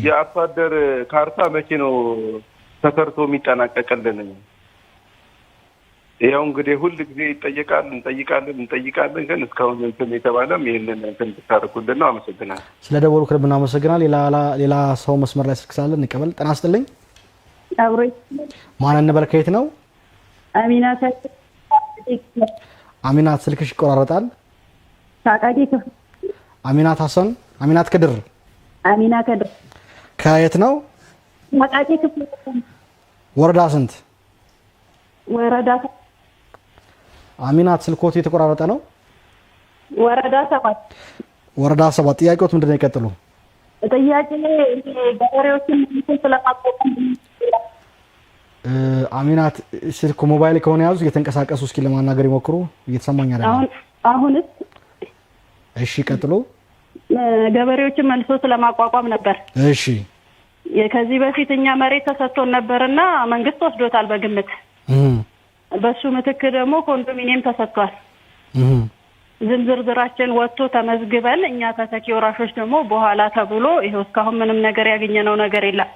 የአርሶ አደር ካርታ መቼ ነው ተሰርቶ የሚጠናቀቅልን? ያው እንግዲህ ሁሉ ጊዜ እንጠይቃለን ግን እስካሁን እንትን የተባለም ይሄንን እንትን ተታርኩልን ነው። አመሰግናለሁ። ስለደወሉ ከልብ እናመሰግናለን። ሌላ ሰው መስመር ላይ ስልክ ስላለ እንቀበል። ጤና ይስጥልኝ። አብሮይ ማን እንበል? ከየት ነው? አሚናት። አሚናት ስልክሽ ይቆራረጣል። ታቃቂ ክፍል። አሚናት ሀሰን፣ አሚናት ከድር። አሚና ከድር ከየት ነው? ታቃቂ ክፍል። ወረዳ ስንት? ወረዳ አሚናት ስልኮት የተቆራረጠ ነው። ወረዳ 7። ወረዳ 7። ጥያቄዎት ምንድነው? ይቀጥሉ። ጥያቄ ገበሬዎችን ስለማቆም አሚናት ስልክ ሞባይል ከሆነ ያዙ፣ እየተንቀሳቀሱ እስኪ ለማናገር ይሞክሩ። እየተሰማኝ አይደለም። አሁንስ? እሺ ቀጥሉ። ገበሬዎችን መልሶ ስለማቋቋም ነበር። እሺ ከዚህ በፊት እኛ መሬት ተሰጥቶን ነበርና መንግስት ወስዶታል በግምት። በሱ ምትክ ደግሞ ኮንዶሚኒየም ተሰጥቷል። ዝርዝራችን ወጥቶ ተመዝግበን እኛ ተተኪ ወራሾች ደግሞ በኋላ ተብሎ ይሄው እስካሁን ምንም ነገር ያገኘነው ነገር የለም።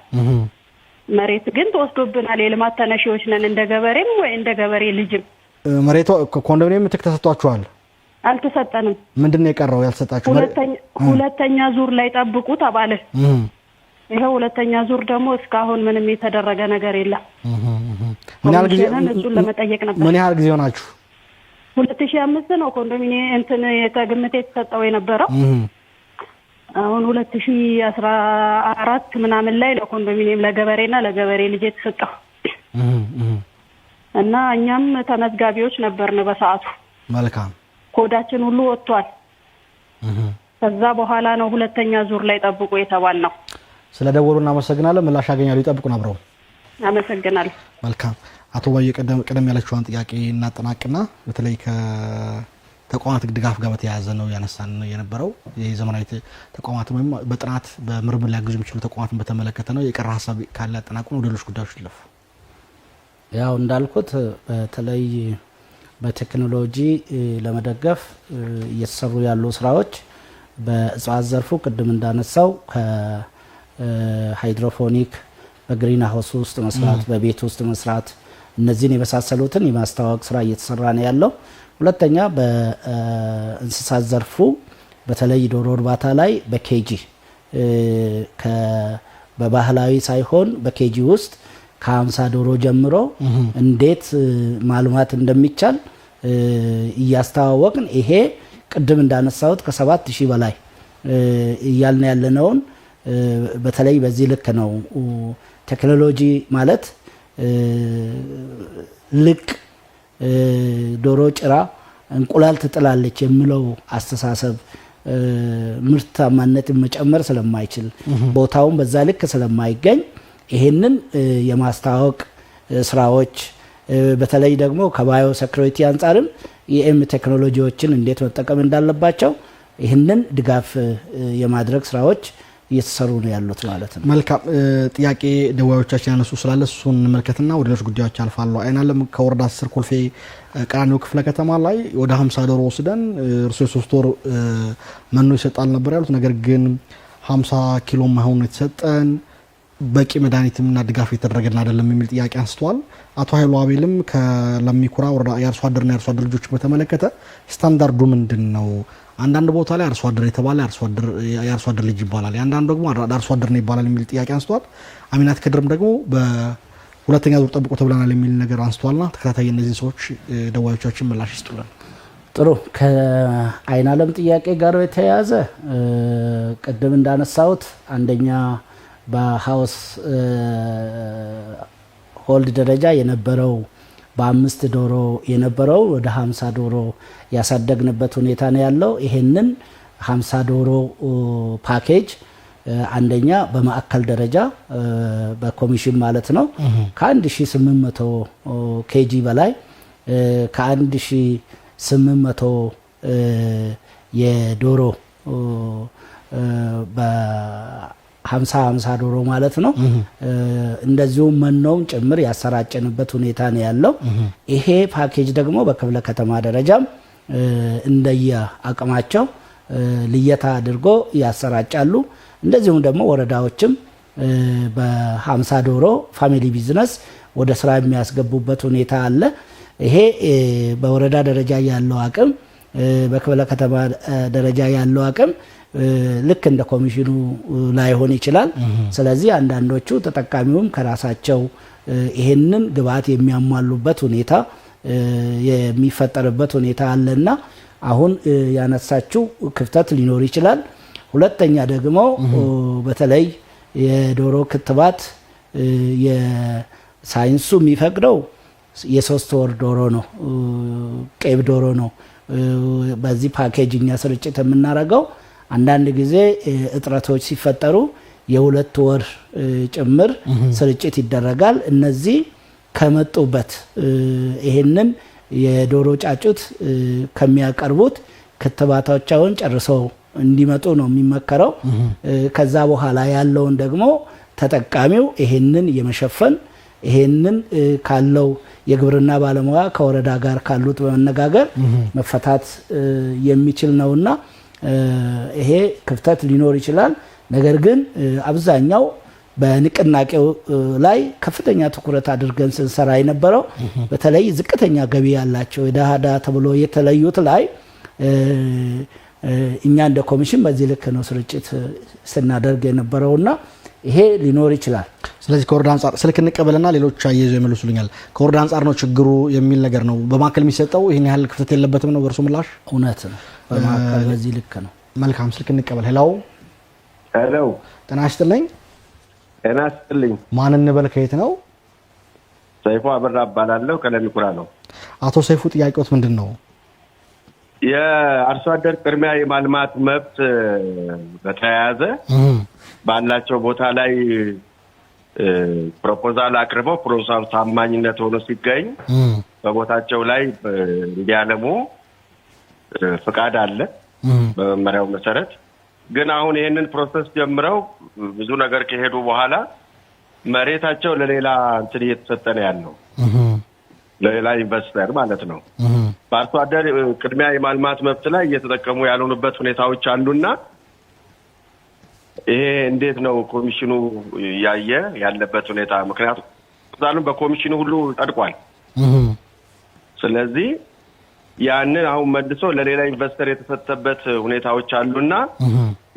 መሬት ግን ተወስዶብናል። የልማት ተነሺዎች ነን እንደ ገበሬም ወይ እንደ ገበሬ ልጅም። መሬቱ ኮንዶሚኒየም ምትክ ተሰጥቷቸዋል? አልተሰጠንም። ምንድነው የቀረው ያልተሰጣችሁ? ሁለተኛ ዙር ላይ ጠብቁ ተባለ። ይሄው ሁለተኛ ዙር ደግሞ እስካሁን ምንም የተደረገ ነገር የለም። ምን ያህል ጊዜ እሱን ለመጠየቅ ነበር። ምን ያህል ጊዜ ሆናችሁ? 2005 ነው ኮንዶሚኒየም እንትን የተግምት የተሰጠው የነበረው። አሁን 2014 ምናምን ላይ ለኮንዶሚኒየም ለገበሬና ለገበሬ ልጅ የተሰጠው እና እኛም ተመዝጋቢዎች ነበርን በሰዓቱ። መልካም። ኮዳችን ሁሉ ወጥቷል። ከዛ በኋላ ነው ሁለተኛ ዙር ላይ ጠብቁ የተባልነው። ስለደወሉ እናመሰግናለን። ምላሽ ያገኛሉ። ይጠብቁን አብረው። አመሰግናለሁ። መልካም። አቶ ባየ ቀደም ያለችውን ጥያቄ እናጠናቅና በተለይ ከተቋማት ድጋፍ ጋር በተያያዘ ነው ያነሳን የነበረው። የዘመናዊ ተቋማት ወይም በጥናት በምርምር ሊያግዙ የሚችሉ ተቋማትን በተመለከተ ነው። የቀረ ሀሳብ ካለ ያጠናቅኑ ወደ ሌሎች ጉዳዮች ይለፉ። ያው እንዳልኩት በተለይ በቴክኖሎጂ ለመደገፍ እየተሰሩ ያሉ ስራዎች በእጽዋት ዘርፉ ቅድም እንዳነሳው ከሃይድሮፎኒክ በግሪን ሃውስ ውስጥ መስራት፣ በቤት ውስጥ መስራት፣ እነዚህን የመሳሰሉትን የማስተዋወቅ ስራ እየተሰራ ነው ያለው። ሁለተኛ በእንስሳት ዘርፉ በተለይ ዶሮ እርባታ ላይ በኬጂ በባህላዊ ሳይሆን በኬጂ ውስጥ ከ50 ዶሮ ጀምሮ እንዴት ማልማት እንደሚቻል እያስተዋወቅን ይሄ ቅድም እንዳነሳሁት ከ7000 በላይ እያልን ያለነውን በተለይ በዚህ ልክ ነው። ቴክኖሎጂ ማለት ልቅ ዶሮ ጭራ እንቁላል ትጥላለች የሚለው አስተሳሰብ ምርታማነትን መጨመር ስለማይችል ቦታውን በዛ ልክ ስለማይገኝ ይሄንን የማስተዋወቅ ስራዎች በተለይ ደግሞ ከባዮ ሴኩሪቲ አንፃርም የኤም ቴክኖሎጂዎችን እንዴት መጠቀም እንዳለባቸው ይሄንን ድጋፍ የማድረግ ስራዎች እየተሰሩ ነው ያሉት ማለት ነው። መልካም ጥያቄ ደዋዮቻችን ያነሱ ስላለ እሱን እንመልከትና ወደ ሌሎች ጉዳዮች አልፋለሁ። አይናለም ከወረዳ 10 ኮልፌ ቀራኒዮ ክፍለ ከተማ ላይ ወደ 50 ዶሮ ወስደን እርሱ 3 ወር መኖ ይሰጣል ነበር ያሉት። ነገር ግን 50 ኪሎ ማይሆን የተሰጠን በቂ መድኃኒትና ድጋፍ የተደረገልን አይደለም የሚል ጥያቄ አንስተዋል። አቶ ኃይሉ አቤልም ከለሚኩራ ወረዳ የአርሶ አደርና የአርሶ አደር ልጆች በተመለከተ ስታንዳርዱ ምንድነው? አንዳንድ ቦታ ላይ አርሶ አደር የተባለ የአርሶ አደር ልጅ ይባላል፣ አንዳንድ ደግሞ አርሶ አደር ነው ይባላል የሚል ጥያቄ አንስተዋል። አሚናት ከድርም ደግሞ በሁለተኛ ዙር ጠብቆ ተብለናል የሚል ነገር አንስተዋልና ተከታታይ እነዚህ ሰዎች ደዋዮቻችን ምላሽ ይስጡልን። ጥሩ። ከአይናለም ጥያቄ ጋር የተያያዘ ቅድም እንዳነሳሁት አንደኛ በሃውስ ሆልድ ደረጃ የነበረው በ5 ዶሮ የነበረው ወደ 50 ዶሮ ያሳደግንበት ሁኔታ ነው ያለው። ይሄንን 50 ዶሮ ፓኬጅ አንደኛ በማዕከል ደረጃ በኮሚሽን ማለት ነው ከ1800 ኬጂ በላይ ከ1800 የዶሮ በ50 ዶሮ ማለት ነው እንደዚሁ መኖም ጭምር ያሰራጨንበት ሁኔታ ነው ያለው። ይሄ ፓኬጅ ደግሞ በክፍለ ከተማ ደረጃም እንደየ አቅማቸው ልየታ አድርጎ ያሰራጫሉ። እንደዚሁም ደግሞ ወረዳዎችም በ50 ዶሮ ፋሚሊ ቢዝነስ ወደ ስራ የሚያስገቡበት ሁኔታ አለ። ይሄ በወረዳ ደረጃ ያለው አቅም በክፍለ ከተማ ደረጃ ያለው አቅም ልክ እንደ ኮሚሽኑ ላይሆን ይችላል። ስለዚህ አንዳንዶቹ ተጠቃሚውም ከራሳቸው ይሄንን ግብአት የሚያሟሉበት ሁኔታ የሚፈጠርበት ሁኔታ አለና አሁን ያነሳችው ክፍተት ሊኖር ይችላል። ሁለተኛ ደግሞ በተለይ የዶሮ ክትባት የሳይንሱ የሚፈቅደው የ3 ወር ዶሮ ነው፣ ቄብ ዶሮ ነው። በዚህ ፓኬጅኛ ስርጭት የምናደርገው አንዳንድ ጊዜ እጥረቶች ሲፈጠሩ የ2 ወር ጭምር ስርጭት ይደረጋል። እነዚህ ከመጡበት ይሄንን የዶሮ ጫጩት ከሚያቀርቡት ክትባቶቻቸውን ጨርሰው እንዲመጡ ነው የሚመከረው። ከዛ በኋላ ያለውን ደግሞ ተጠቃሚው ይሄንን የመሸፈን ይሄንን ካለው የግብርና ባለሙያ ከወረዳ ጋር ካሉት በመነጋገር መፈታት የሚችል ነውና ይሄ ክፍተት ሊኖር ይችላል። ነገር ግን አብዛኛው በንቅናቄው ላይ ከፍተኛ ትኩረት አድርገን ስንሰራ የነበረው በተለይ ዝቅተኛ ገቢ ያላቸው የዳሃዳ ተብሎ የተለዩት ላይ እኛ እንደ ኮሚሽን በዚህ ልክ ነው ስርጭት ስናደርግ የነበረውና ይሄ ሊኖር ይችላል። ስለዚህ ከወረዳ አንፃር ስልክ እንቀበልና ሌሎች አየዘው ይመልሱልኛል። ከወረዳ አንፃር ነው ችግሩ የሚል ነገር ነው በማከል የሚሰጠው። ይሄን ያህል ክፍተት የለበትም ነው በእርሱ ምላሽ? እውነት ነው፣ በማከል በዚህ ልክ ነው። መልካም፣ ስልክ እንቀበል። ሄሎ ሄሎ፣ ጤና ይስጥልኝ። ጤና ይስጥልኝ። ማን እንበል? ከየት ነው? ሰይፉ አበራ እባላለሁ፣ ከለሚኩራ ነው። አቶ ሰይፉ ጥያቄዎት ምንድን ነው? የአርሶ አደር ቅድሚያ የማልማት መብት በተያያዘ ባላቸው ቦታ ላይ ፕሮፖዛል አቅርበው ፕሮሰሱ ታማኝነት ሆኖ ሲገኝ በቦታቸው ላይ እንዲያለሙ ፍቃድ አለ በመመሪያው መሰረት። ግን አሁን ይሄንን ፕሮሰስ ጀምረው ብዙ ነገር ከሄዱ በኋላ መሬታቸው ለሌላ እንትን እየተሰጠ ነው ያለው፣ ለሌላ ኢንቨስተር ማለት ነው። በአርሶ አደር ቅድሚያ የማልማት መብት ላይ እየተጠቀሙ ያልሆኑበት ሁኔታዎች አሉና ይሄ እንዴት ነው ኮሚሽኑ ያየ ያለበት ሁኔታ? ምክንያቱም ዛሉም በኮሚሽኑ ሁሉ ጸድቋል። ስለዚህ ያንን አሁን መልሶ ለሌላ ኢንቨስተር የተሰጠበት ሁኔታዎች አሉና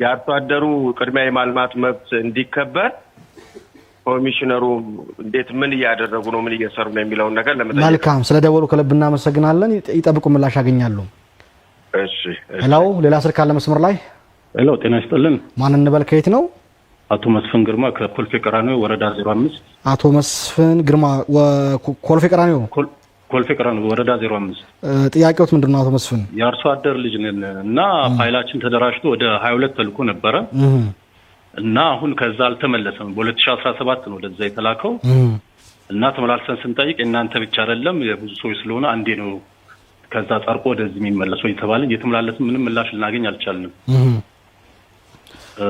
የአርሶ አደሩ ቅድሚያ የማልማት መብት እንዲከበር ኮሚሽነሩ እንዴት ምን እያደረጉ ነው፣ ምን እየሰሩ ነው የሚለውን ነገር ለመጠየቅ። መልካም፣ ስለደወሉ ከልብ እናመሰግናለን። ይጠብቁ፣ ምላሽ ያገኛሉ። እሺ። ሄሎ፣ ሌላ ስልክ አለ መስመር ላይ? ሄሎ፣ ጤና ይስጥልን። ማን እንበል? ከየት ነው? አቶ መስፍን ግርማ ከኮልፌ ቀራኒዮ ወረዳ 05። አቶ መስፍን ግርማ ኮልፌ ቀራኒዮ ኮልፌ ቀራኒዮ ወረዳ 05። ጥያቄዎት ምንድነው አቶ መስፍን? የአርሶ አደር ልጅ ነን እና ፋይላችን ተደራጅቶ ወደ 22 ተልኮ ነበረ እና አሁን ከዛ አልተመለሰም። በ2017 ነው ወደዛ የተላከው እና ተመላልሰን ስንጠይቅ እናንተ ብቻ አይደለም የብዙ ሰዎች ስለሆነ አንዴ ነው ከዛ ጸርቆ ወደዚህ የሚመለሰው የተባለ እየተመላለስን ምንም ምላሽ ልናገኝ አልቻልንም።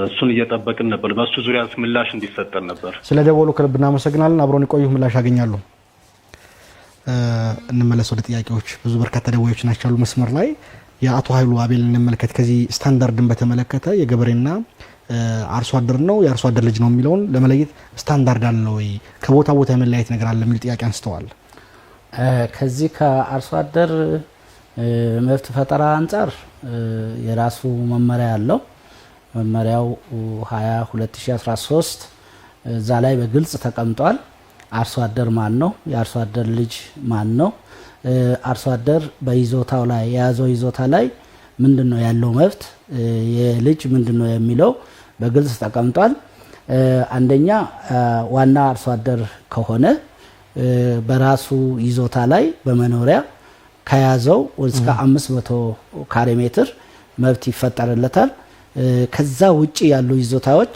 እሱን እየጠበቅን ነበር። በሱ ዙሪያ ምላሽ እንዲሰጠን ነበር። ስለ ደወሉ ከልብ እናመሰግናለን። አብሮን ይቆዩ፣ ምላሽ ያገኛሉ። እንመለስ ወደ ጥያቄዎች። ብዙ በርካታ ደዋዮች ናቸው ያሉ መስመር ላይ። የአቶ ኃይሉ አቤል እንመለከት። ከዚህ ስታንዳርድን በተመለከተ የገበሬና አርሶ አደር ነው የአርሶ አደር ልጅ ነው የሚለውን ለመለየት ስታንዳርድ አለ ወይ? ከቦታ ቦታ የመለያየት ነገር አለ የሚል ጥያቄ አንስተዋል። ከዚህ ከአርሶ አደር መብት ፈጠራ አንጻር የራሱ መመሪያ አለው። መመሪያው 20/2013 እዛ ላይ በግልጽ ተቀምጧል። አርሶ አደር ማን ነው? የአርሶ አደር ልጅ ማን ነው? አርሶ አደር በይዞታው ላይ የያዘው ይዞታ ላይ ምንድነው ያለው መብት፣ የልጅ ምንድነው የሚለው በግልጽ ተቀምጧል። አንደኛ ዋና አርሶ አደር ከሆነ በራሱ ይዞታ ላይ በመኖሪያ ከያዘው እስከ 500 ካሬ ሜትር መብት ይፈጠርለታል። ከዛ ውጪ ያሉ ይዞታዎች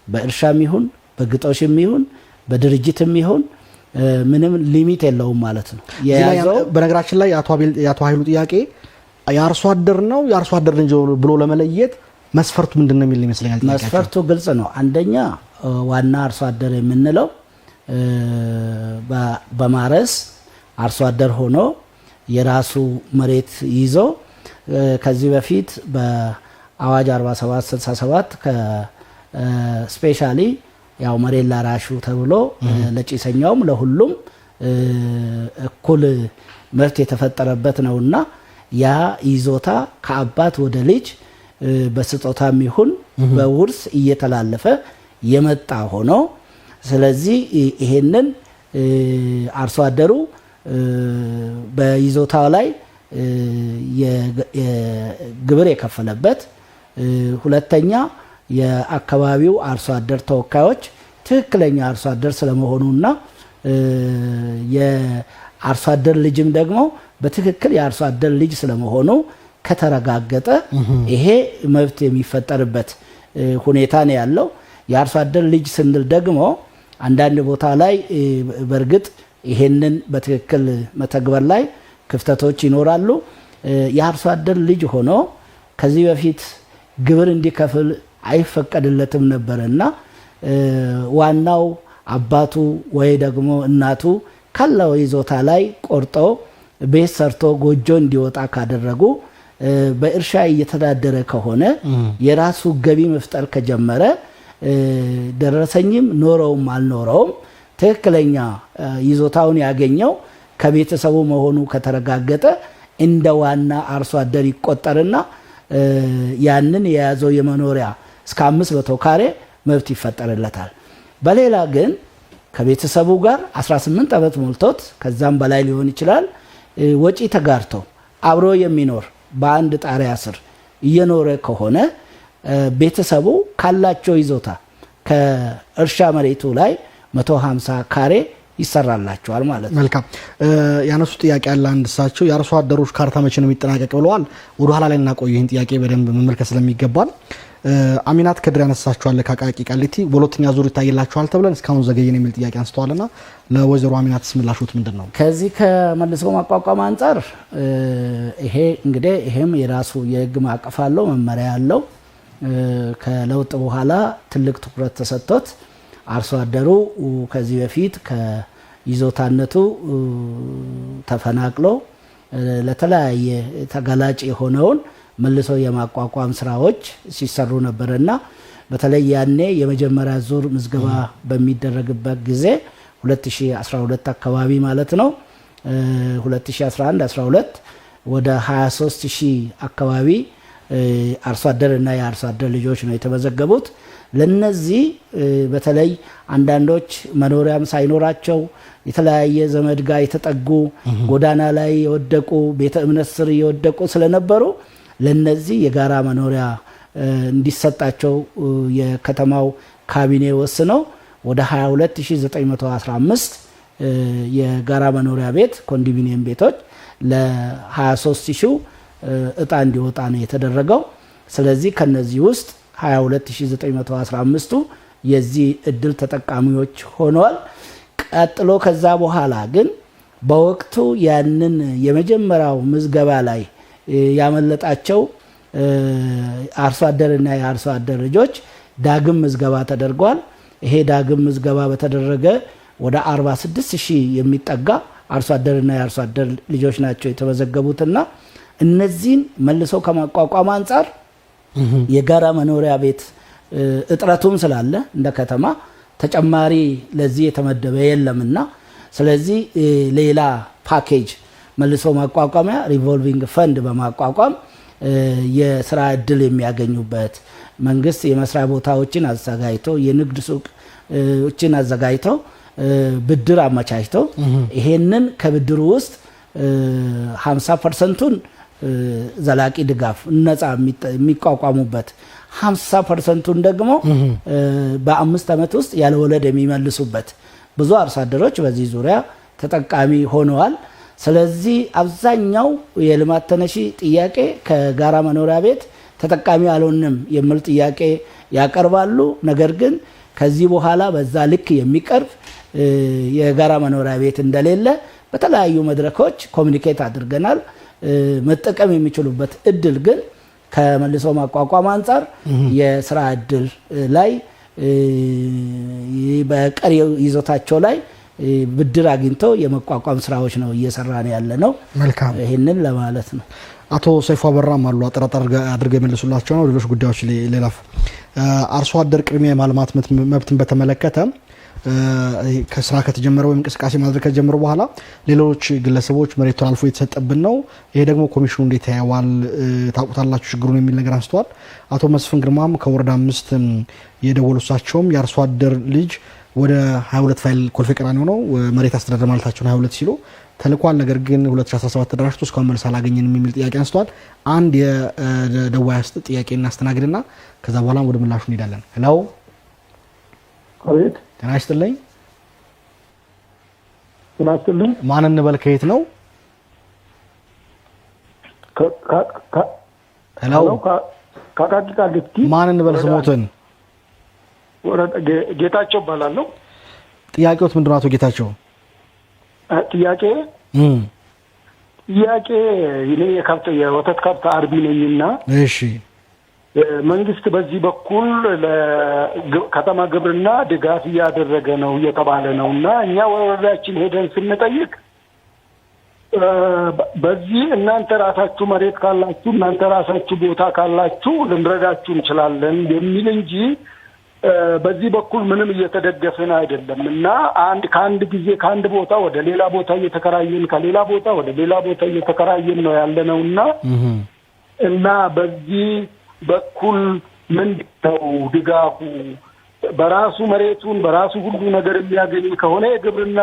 በእርሻም ይሁን በግጦሽም ይሁን በድርጅትም ይሁን ምንም ሊሚት የለውም ማለት ነው። በነገራችን ላይ የአቶ ኃይሉ ጥያቄ የአርሶ አደር ነው የአርሶ አደር ልጅ ብሎ ለመለየት መስፈርቱ ምንድነው የሚል ይመስለኛል። መስፈርቱ ግልጽ ነው። አንደኛ ዋና አርሶ አደር የምንለው በማረስ አርሶ አደር ሆኖ የራሱ መሬት ይዞ ከዚህ በፊት በአዋጅ 4767 ከስፔሻሊ ያው መሬት ላራሹ ተብሎ ለጭሰኛውም ለሁሉም እኩል መብት የተፈጠረበት ነውና ያ ይዞታ ከአባት ወደ ልጅ በስጦታም ይሁን በውርስ እየተላለፈ የመጣ ሆኖ ስለዚህ ይሄንን አርሶ አደሩ በይዞታው ላይ የግብር የከፈለበት፣ ሁለተኛ የአካባቢው አርሶ አደር ተወካዮች ትክክለኛ አርሶ አደር ስለመሆኑና የአርሶ አደር ልጅም ደግሞ በትክክል የአርሶ አደር ልጅ ስለመሆኑ ከተረጋገጠ ይሄ መብት የሚፈጠርበት ሁኔታ ነው ያለው። የአርሶ አደር ልጅ ስንል ደግሞ አንዳንድ ቦታ ላይ በእርግጥ ይሄንን በትክክል መተግበር ላይ ክፍተቶች ይኖራሉ። የአርሶ አደር ልጅ ሆኖ ከዚህ በፊት ግብር እንዲከፍል አይፈቀድለትም ነበርና ዋናው አባቱ ወይ ደግሞ እናቱ ካለው ይዞታ ላይ ቆርጦ ቤት ሰርቶ ጎጆ እንዲወጣ ካደረጉ በእርሻ እየተዳደረ ከሆነ የራሱ ገቢ መፍጠር ከጀመረ ደረሰኝም ኖረውም አልኖረውም ትክክለኛ ይዞታውን ያገኘው ከቤተሰቡ መሆኑ ከተረጋገጠ እንደ ዋና አርሶ አደር ይቆጠርና ያንን የያዘው የመኖሪያ እስከ 500 ካሬ መብት ይፈጠርለታል። በሌላ ግን ከቤተሰቡ ጋር 18 ዓመት ሞልቶት ከዛም በላይ ሊሆን ይችላል ወጪ ተጋርቶ አብሮ የሚኖር በአንድ ጣሪያ ስር እየኖረ ከሆነ ቤተሰቡ ካላቸው ይዞታ ከእርሻ መሬቱ ላይ 150 ካሬ ይሰራላቸዋል ማለት ነው። መልካም ያነሱ ጥያቄ ያለ አንድ እሳቸው የአርሶ አደሮች ካርታ መቼ ነው የሚጠናቀቅ ብለዋል። ወደ ኋላ ላይ እናቆይ ይህን ጥያቄ በደንብ መመልከት ስለሚገባል። አሚናት ከድር ያነሳቸዋል ከአቃቂ ቃሊቲ በሁለተኛ ዙር ይታይላቸዋል ተብለን እስካሁን ዘገየን የሚል ጥያቄ አንስተዋልና ለወይዘሮ አሚናት ስምላሹት ምንድነው? ከዚህ ከመልሶ ማቋቋም አንፃር ይሄ እንግዲህ ይሄም የራሱ የህግ ማዕቀፍ አለው፣ መመሪያ አለው። ከለውጥ በኋላ ትልቅ ትኩረት ተሰጥቶት አርሶ አደሩ ከዚህ በፊት ከይዞታነቱ ተፈናቅሎ ለተለያየ ተጋላጭ የሆነውን መልሶ የማቋቋም ስራዎች ሲሰሩ ነበርና በተለይ ያኔ የመጀመሪያ ዙር ምዝገባ በሚደረግበት ጊዜ 2012 አካባቢ ማለት ነው 2011-12 ወደ 23000 አካባቢ አርሶ አደርና የአርሶ አደር ልጆች ነው የተመዘገቡት። ለነዚህ በተለይ አንዳንዶች መኖሪያም ሳይኖራቸው የተለያየ ዘመድ ጋር የተጠጉ ጎዳና ላይ የወደቁ ቤተ እምነት ስር የወደቁ ስለነበሩ ለነዚህ የጋራ መኖሪያ እንዲሰጣቸው የከተማው ካቢኔ ወስነው ወደ 22915 የጋራ መኖሪያ ቤት ኮንዶሚኒየም ቤቶች ለ23000 እጣ እንዲወጣ ነው የተደረገው። ስለዚህ ከነዚህ ውስጥ 22915ቱ የዚህ እድል ተጠቃሚዎች ሆነዋል። ቀጥሎ ከዛ በኋላ ግን በወቅቱ ያንን የመጀመሪያው ምዝገባ ላይ ያመለጣቸው አርሶ አደርና የአርሶ አደር ልጆች ዳግም ምዝገባ ተደርጓል። ይሄ ዳግም ምዝገባ በተደረገ ወደ 46000 የሚጠጋ አርሶ አደርና የአርሶ አደር ልጆች ናቸው የተመዘገቡትና እነዚህን መልሰው ከማቋቋም አንጻር የጋራ መኖሪያ ቤት እጥረቱም ስላለ እንደ ከተማ ተጨማሪ ለዚህ የተመደበ የለምና ስለዚህ ሌላ ፓኬጅ መልሶ ማቋቋሚያ ሪቮልቪንግ ፈንድ በማቋቋም የስራ እድል የሚያገኙበት መንግስት የመስሪያ ቦታዎችን አዘጋጅቶ የንግድ ሱቆችን አዘጋጅቶ ብድር አመቻችቶ ይሄንን ከብድሩ ውስጥ 50%ቱን ዘላቂ ድጋፍ ነፃ የሚቋቋሙበት 50%ቱን ደግሞ በ5 ዓመት ውስጥ ያለ ወለድ የሚመልሱበት ብዙ አርሶ አደሮች በዚህ ዙሪያ ተጠቃሚ ሆነዋል። ስለዚህ አብዛኛው የልማት ተነሺ ጥያቄ ከጋራ መኖሪያ ቤት ተጠቃሚ አልሆንም የሚል ጥያቄ ያቀርባሉ። ነገር ግን ከዚህ በኋላ በዛ ልክ የሚቀርብ የጋራ መኖሪያ ቤት እንደሌለ በተለያዩ መድረኮች ኮሙኒኬት አድርገናል። መጠቀም የሚችሉበት እድል ግን ከመልሶ ማቋቋም አንጻር የስራ እድል ላይ በቀሪ ይዞታቸው ላይ ብድር አግኝተው የመቋቋም ስራዎች ነው እየሰራን ያለ ነው። መልካም ይሄንን ለማለት ነው። አቶ ሰይፉ አበራም አሉ አጠራጣር አድርገው የመልሱላቸው ነው። ሌሎች ጉዳዮች ሌላፍ አርሶ አደር ቅድሚያ የማልማት መብትን በተመለከተ ከስራ ከተጀመረ ወይም እንቅስቃሴ ማድረግ ከተጀመረ በኋላ ሌሎች ግለሰቦች መሬቱን አልፎ የተሰጠብን ነው፣ ይሄ ደግሞ ኮሚሽኑ እንዴት ያያዋል ታውቁታላችሁ ችግሩን የሚል ነገር አንስተዋል። አቶ መስፍን ግርማም ከወረዳ 5 የደወሉ እሳቸውም የአርሶ አደር ልጅ ወደ 22 ፋይል ኮልፌ ቀራኒዮ ነው መሬት አስተዳደር ማለታቸውን 22 ሲሉ ተልኳል። ነገር ግን 2017 ተደራጅቶ እስካሁን መልስ አላገኘንም የሚል ጥያቄ አንስተዋል። አንድ የደዋይ አስጥ ጥያቄ እናስተናግድና ከዛ በኋላ ወደ ምላሹ እንሄዳለን። ሄሎ አቤት። ጤና ይስጥልኝ። ጤና ይስጥልኝ። ማን እንበል? ከየት ነው? ሄሎ ካቃቂ ቃሊቲ። ማን እንበል ስሞትን? ጌታቸው እባላለሁ። ጥያቄዎት ምንድን ነው አቶ ጌታቸው? ጥያቄ እኔ የወተት ከብት አርቢ ነኝና እሺ መንግስት በዚህ በኩል ለከተማ ግብርና ድጋፍ እያደረገ ነው እየተባለ ነውና እኛ ወረዳችን ሄደን ስንጠይቅ በዚህ እናንተ ራሳችሁ መሬት ካላችሁ እናንተ ራሳችሁ ቦታ ካላችሁ ልንረዳችሁ እንችላለን የሚል እንጂ በዚህ በኩል ምንም እየተደገፈን አይደለም እና ከአንድ ጊዜ ከአንድ ቦታ ወደ ሌላ ቦታ እየተከራየን ከሌላ ቦታ ወደ ሌላ ቦታ እየተከራየን ነው ያለነውና እና በዚህ በኩል ምንድነው ድጋፉ? በራሱ መሬቱን በራሱ ሁሉ ነገር የሚያገኝ ከሆነ የግብርና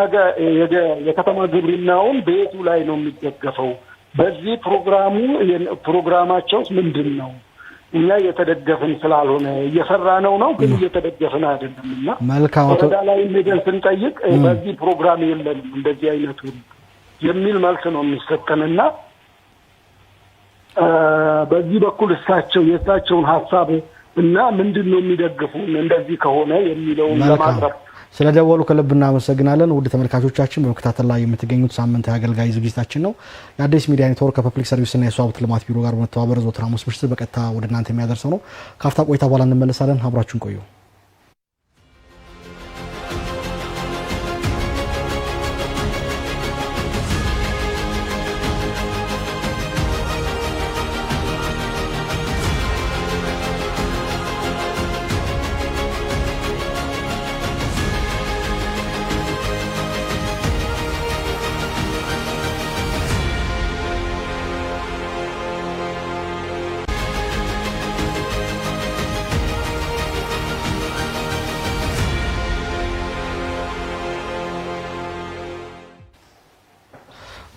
የከተማ ግብርናውን ቤቱ ላይ ነው የሚደገፈው። በዚህ ፕሮግራማቸው ምንድነው? እኛ እየተደገፈን ስላልሆነ እየሰራ ነው ግን እየተደገፈን አይደለምና መልካም ወረዳ ላይ ሄደን ስንጠይቅ በዚህ ፕሮግራም የለንም እንደዚህ አይነቱ የሚል መልስ ነው የሚሰጠንና በዚህ በኩል የእሳቸውን ሀሳብ እና ምንድነው የሚደግፉን እንደዚህ ከሆነ የሚለውን ለማቅረብ ስለደወሉ ከልብ እናመሰግናለን። ውድ ተመልካቾቻችን በመከታተል ላይ የምትገኙት ሳምንታዊ አገልጋይ ዝግጅታችን ነው። የአዲስ ሚዲያ ኔትወርክ ከፐብሊክ ሰርቪስ እና የሰው ሀብት ልማት ቢሮ ጋር በመተባበር ዘወትር ሐሙስ ምሽት በቀጥታ ወደ እናንተ የሚያደርሰው ነው። ካፍታ ቆይታ በኋላ እንመለሳለን። አብራችሁን ቆዩ።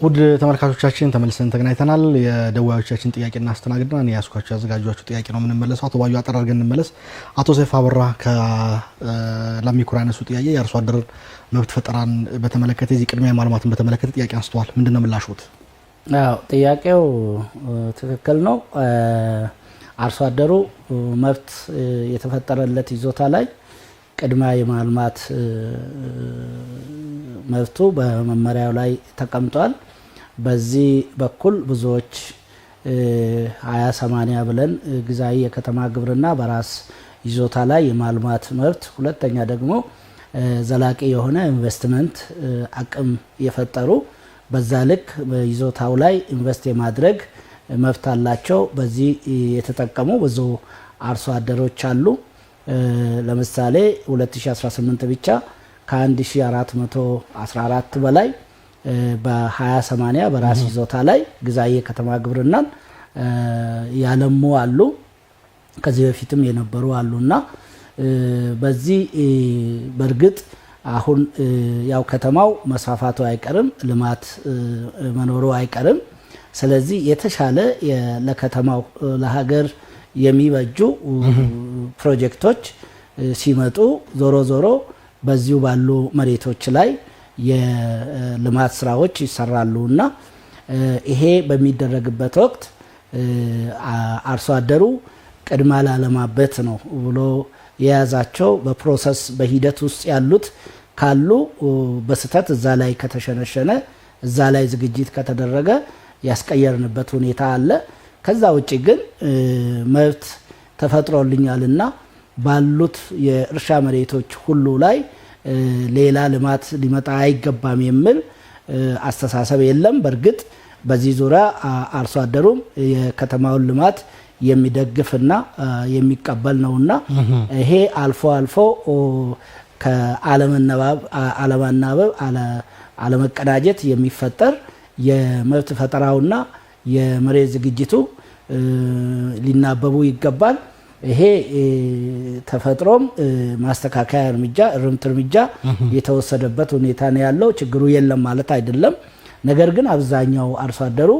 ውድ ተመልካቾቻችን ተመልሰን ተገናኝተናል። የደዋዮቻችን ጥያቄና አስተናግደን እኔ ያስኳቸው ያዘጋጇቸው ጥያቄ ነው የምንመለሰው። አቶ ባዩ አጠር አድርገን እንመለስ። አቶ ሰይፍ አበራ ከላሚኩራ ያነሱ ጥያቄ የአርሶ አደር መብት ፈጠራን በተመለከተ የዚህ ቅድሚያ ማልማትን በተመለከተ ጥያቄ አንስተዋል። ምንድነው ምላሾት? አዎ ጥያቄው ትክክል ነው። አርሶ አደሩ መብት የተፈጠረለት ይዞታ ላይ ቅድሚያ የማልማት መብቱ በመመሪያው ላይ ተቀምጧል። በዚህ በኩል ብዙዎች 20/80 ብለን ግዛዊ የከተማ ግብርና በራስ ይዞታ ላይ የማልማት መብት፣ ሁለተኛ ደግሞ ዘላቂ የሆነ ኢንቨስትመንት አቅም የፈጠሩ በዛ ልክ በይዞታው ላይ ኢንቨስት የማድረግ መብት አላቸው። በዚህ የተጠቀሙ ብዙ አርሶ አደሮች አሉ። ለምሳሌ 2018 ብቻ ከ1414 በላይ በ20/80 በራስ ይዞታ ላይ ግዛዊ የከተማ ግብርናን ያለሙ አሉ። ከዚህ በፊትም የነበሩ አሉና በዚህ በእርግጥ አሁን ያው ከተማው መስፋፋቱ አይቀርም፣ ልማት መኖሩ አይቀርም። ስለዚህ የተሻለ ለከተማው ለሀገር የሚበጁ ፕሮጀክቶች ሲመጡ ዞሮ ዞሮ በዚሁ ባሉ መሬቶች ላይ የልማት ስራዎች ይሰራሉ እና ይሄ በሚደረግበት ወቅት አርሶ አደሩ ቅድማ ላለማበት ነው ብሎ የያዛቸው በፕሮሰስ በሂደት ውስጥ ያሉት ካሉ በስተት እዛ ላይ ከተሸነሸነ እዛ ላይ ዝግጅት ከተደረገ ያስቀየርንበት ሁኔታ አለ። ከዛ ውጪ ግን መብት ተፈጥሮልኛልና ባሉት የእርሻ መሬቶች ሁሉ ላይ ሌላ ልማት ሊመጣ አይገባም የሚል አስተሳሰብ የለም። በእርግጥ በዚህ ዙሪያ አርሶ አደሩም የከተማውን ልማት የሚደግፍና የሚቀበል ነውና ይሄ አልፎ አልፎ ከአለመናበብ አለመቀናጀት የሚፈጠር የመብት ፈጠራውና የመሬት ዝግጅቱ ሊናበቡ ይገባል። ይሄ ተፈጥሮም ማስተካከያ እርምጃ እርምት እርምጃ የተወሰደበት ሁኔታ ነው ያለው። ችግሩ የለም ማለት አይደለም። ነገር ግን አብዛኛው አርሶ አደሩ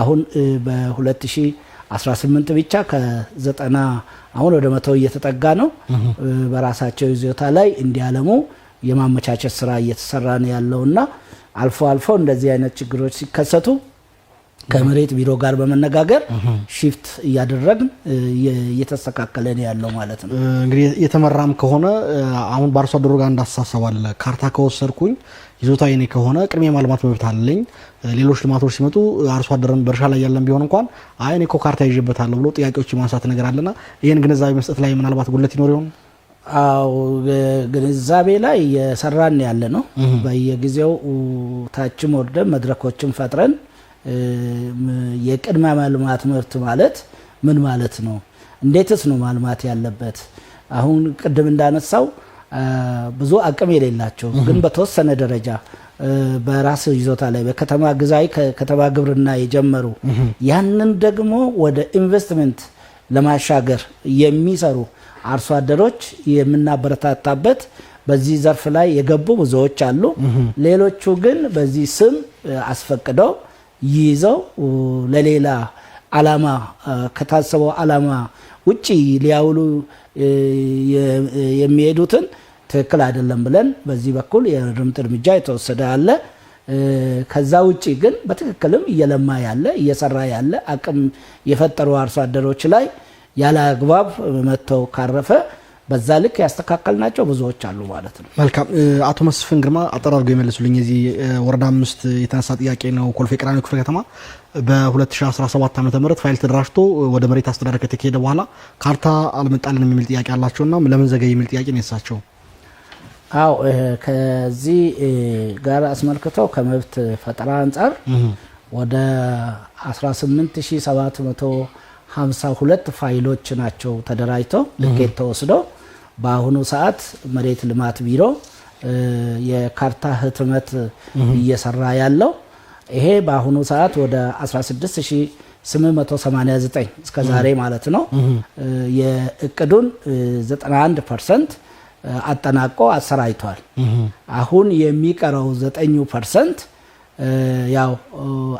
አሁን በ2018 ብቻ ከ90 አሁን ወደ 100 እየተጠጋ ነው በራሳቸው ይዞታ ላይ እንዲያለሙ የማመቻቸት ስራ እየተሰራ ነው ያለውና አልፎ አልፎ እንደዚህ አይነት ችግሮች ሲከሰቱ ከመሬት ቢሮ ጋር በመነጋገር ሺፍት እያደረግን እየተስተካከለ ነው ያለው ማለት ነው። እንግዲህ የተመራም ከሆነ አሁን በአርሶ አደሩ ጋር እንዳሳሰባል ካርታ ከወሰድኩኝ ይዞታ የኔ ከሆነ ቅድሚያ ማልማት መብት አለኝ። ሌሎች ልማቶች ሲመጡ አርሶ አደርን በእርሻ ላይ ያለን ቢሆን እንኳን አይ እኔ እኮ ካርታ ይዤበታለሁ ብሎ ጥያቄዎች የማንሳት ነገር አለና ይሄን ግንዛቤ መስጠት ላይ ምናልባት ጉድለት ይኖር ይሆን? አው ግንዛቤ ላይ የሰራን ያለ ነው። በየጊዜው ታችም ወርደን መድረኮችን ፈጥረን የቅድመ ማልማት መብት ማለት ምን ማለት ነው? እንዴትስ ነው ማልማት ያለበት? አሁን ቅድም እንዳነሳው ብዙ አቅም የሌላቸው ግን በተወሰነ ደረጃ በራስ ይዞታ ላይ በከተማ ግዛዊ ከተማ ግብርና የጀመሩ ያንን ደግሞ ወደ ኢንቨስትመንት ለማሻገር የሚሰሩ አርሶ አደሮች የምናበረታታበት በዚህ ዘርፍ ላይ የገቡ ብዙዎች አሉ። ሌሎቹ ግን በዚህ ስም አስፈቅደው ይዘው ለሌላ አላማ ከታሰበው አላማ ውጪ ሊያውሉ የሚሄዱትን ትክክል አይደለም ብለን በዚህ በኩል የእርምት እርምጃ የተወሰደ አለ። ከዛ ውጪ ግን በትክክልም እየለማ ያለ እየሰራ ያለ አቅም የፈጠሩ አርሶ አደሮች ላይ ያለ አግባብ መተው ካረፈ በዛ ልክ ያስተካከልናቸው ብዙዎች አሉ ማለት ነው። መልካም አቶ መስፍን ግርማ አጠራርገው ይመልሱልኝ። እዚህ ወረዳ 5 የተነሳ ጥያቄ ነው። ኮልፌ ቀራኒዮ ክፍለ ከተማ በ2017 ዓ.ም ፋይል ተደራጅቶ ወደ መሬት አስተዳደር ከተካሄደ በኋላ ካርታ አልመጣልንም የሚል ጥያቄ አላቸውና ለምን ዘገየ የሚል ጥያቄ ነው የሳቸው። አው ከዚህ ጋር አስመልክተው ከመብት ፈጠራ አንፃር ወደ 18752 ፋይሎች ናቸው ተደራጅተው ልኬት ተወስደው በአሁኑ ሰዓት መሬት ልማት ቢሮ የካርታ ህትመት እየሰራ ያለው ይሄ በአሁኑ ሰዓት ወደ 16889 እስከ ዛሬ ማለት ነው የእቅዱን 91% አጠናቆ አሰራይቷል። አሁን የሚቀረው 9% ያው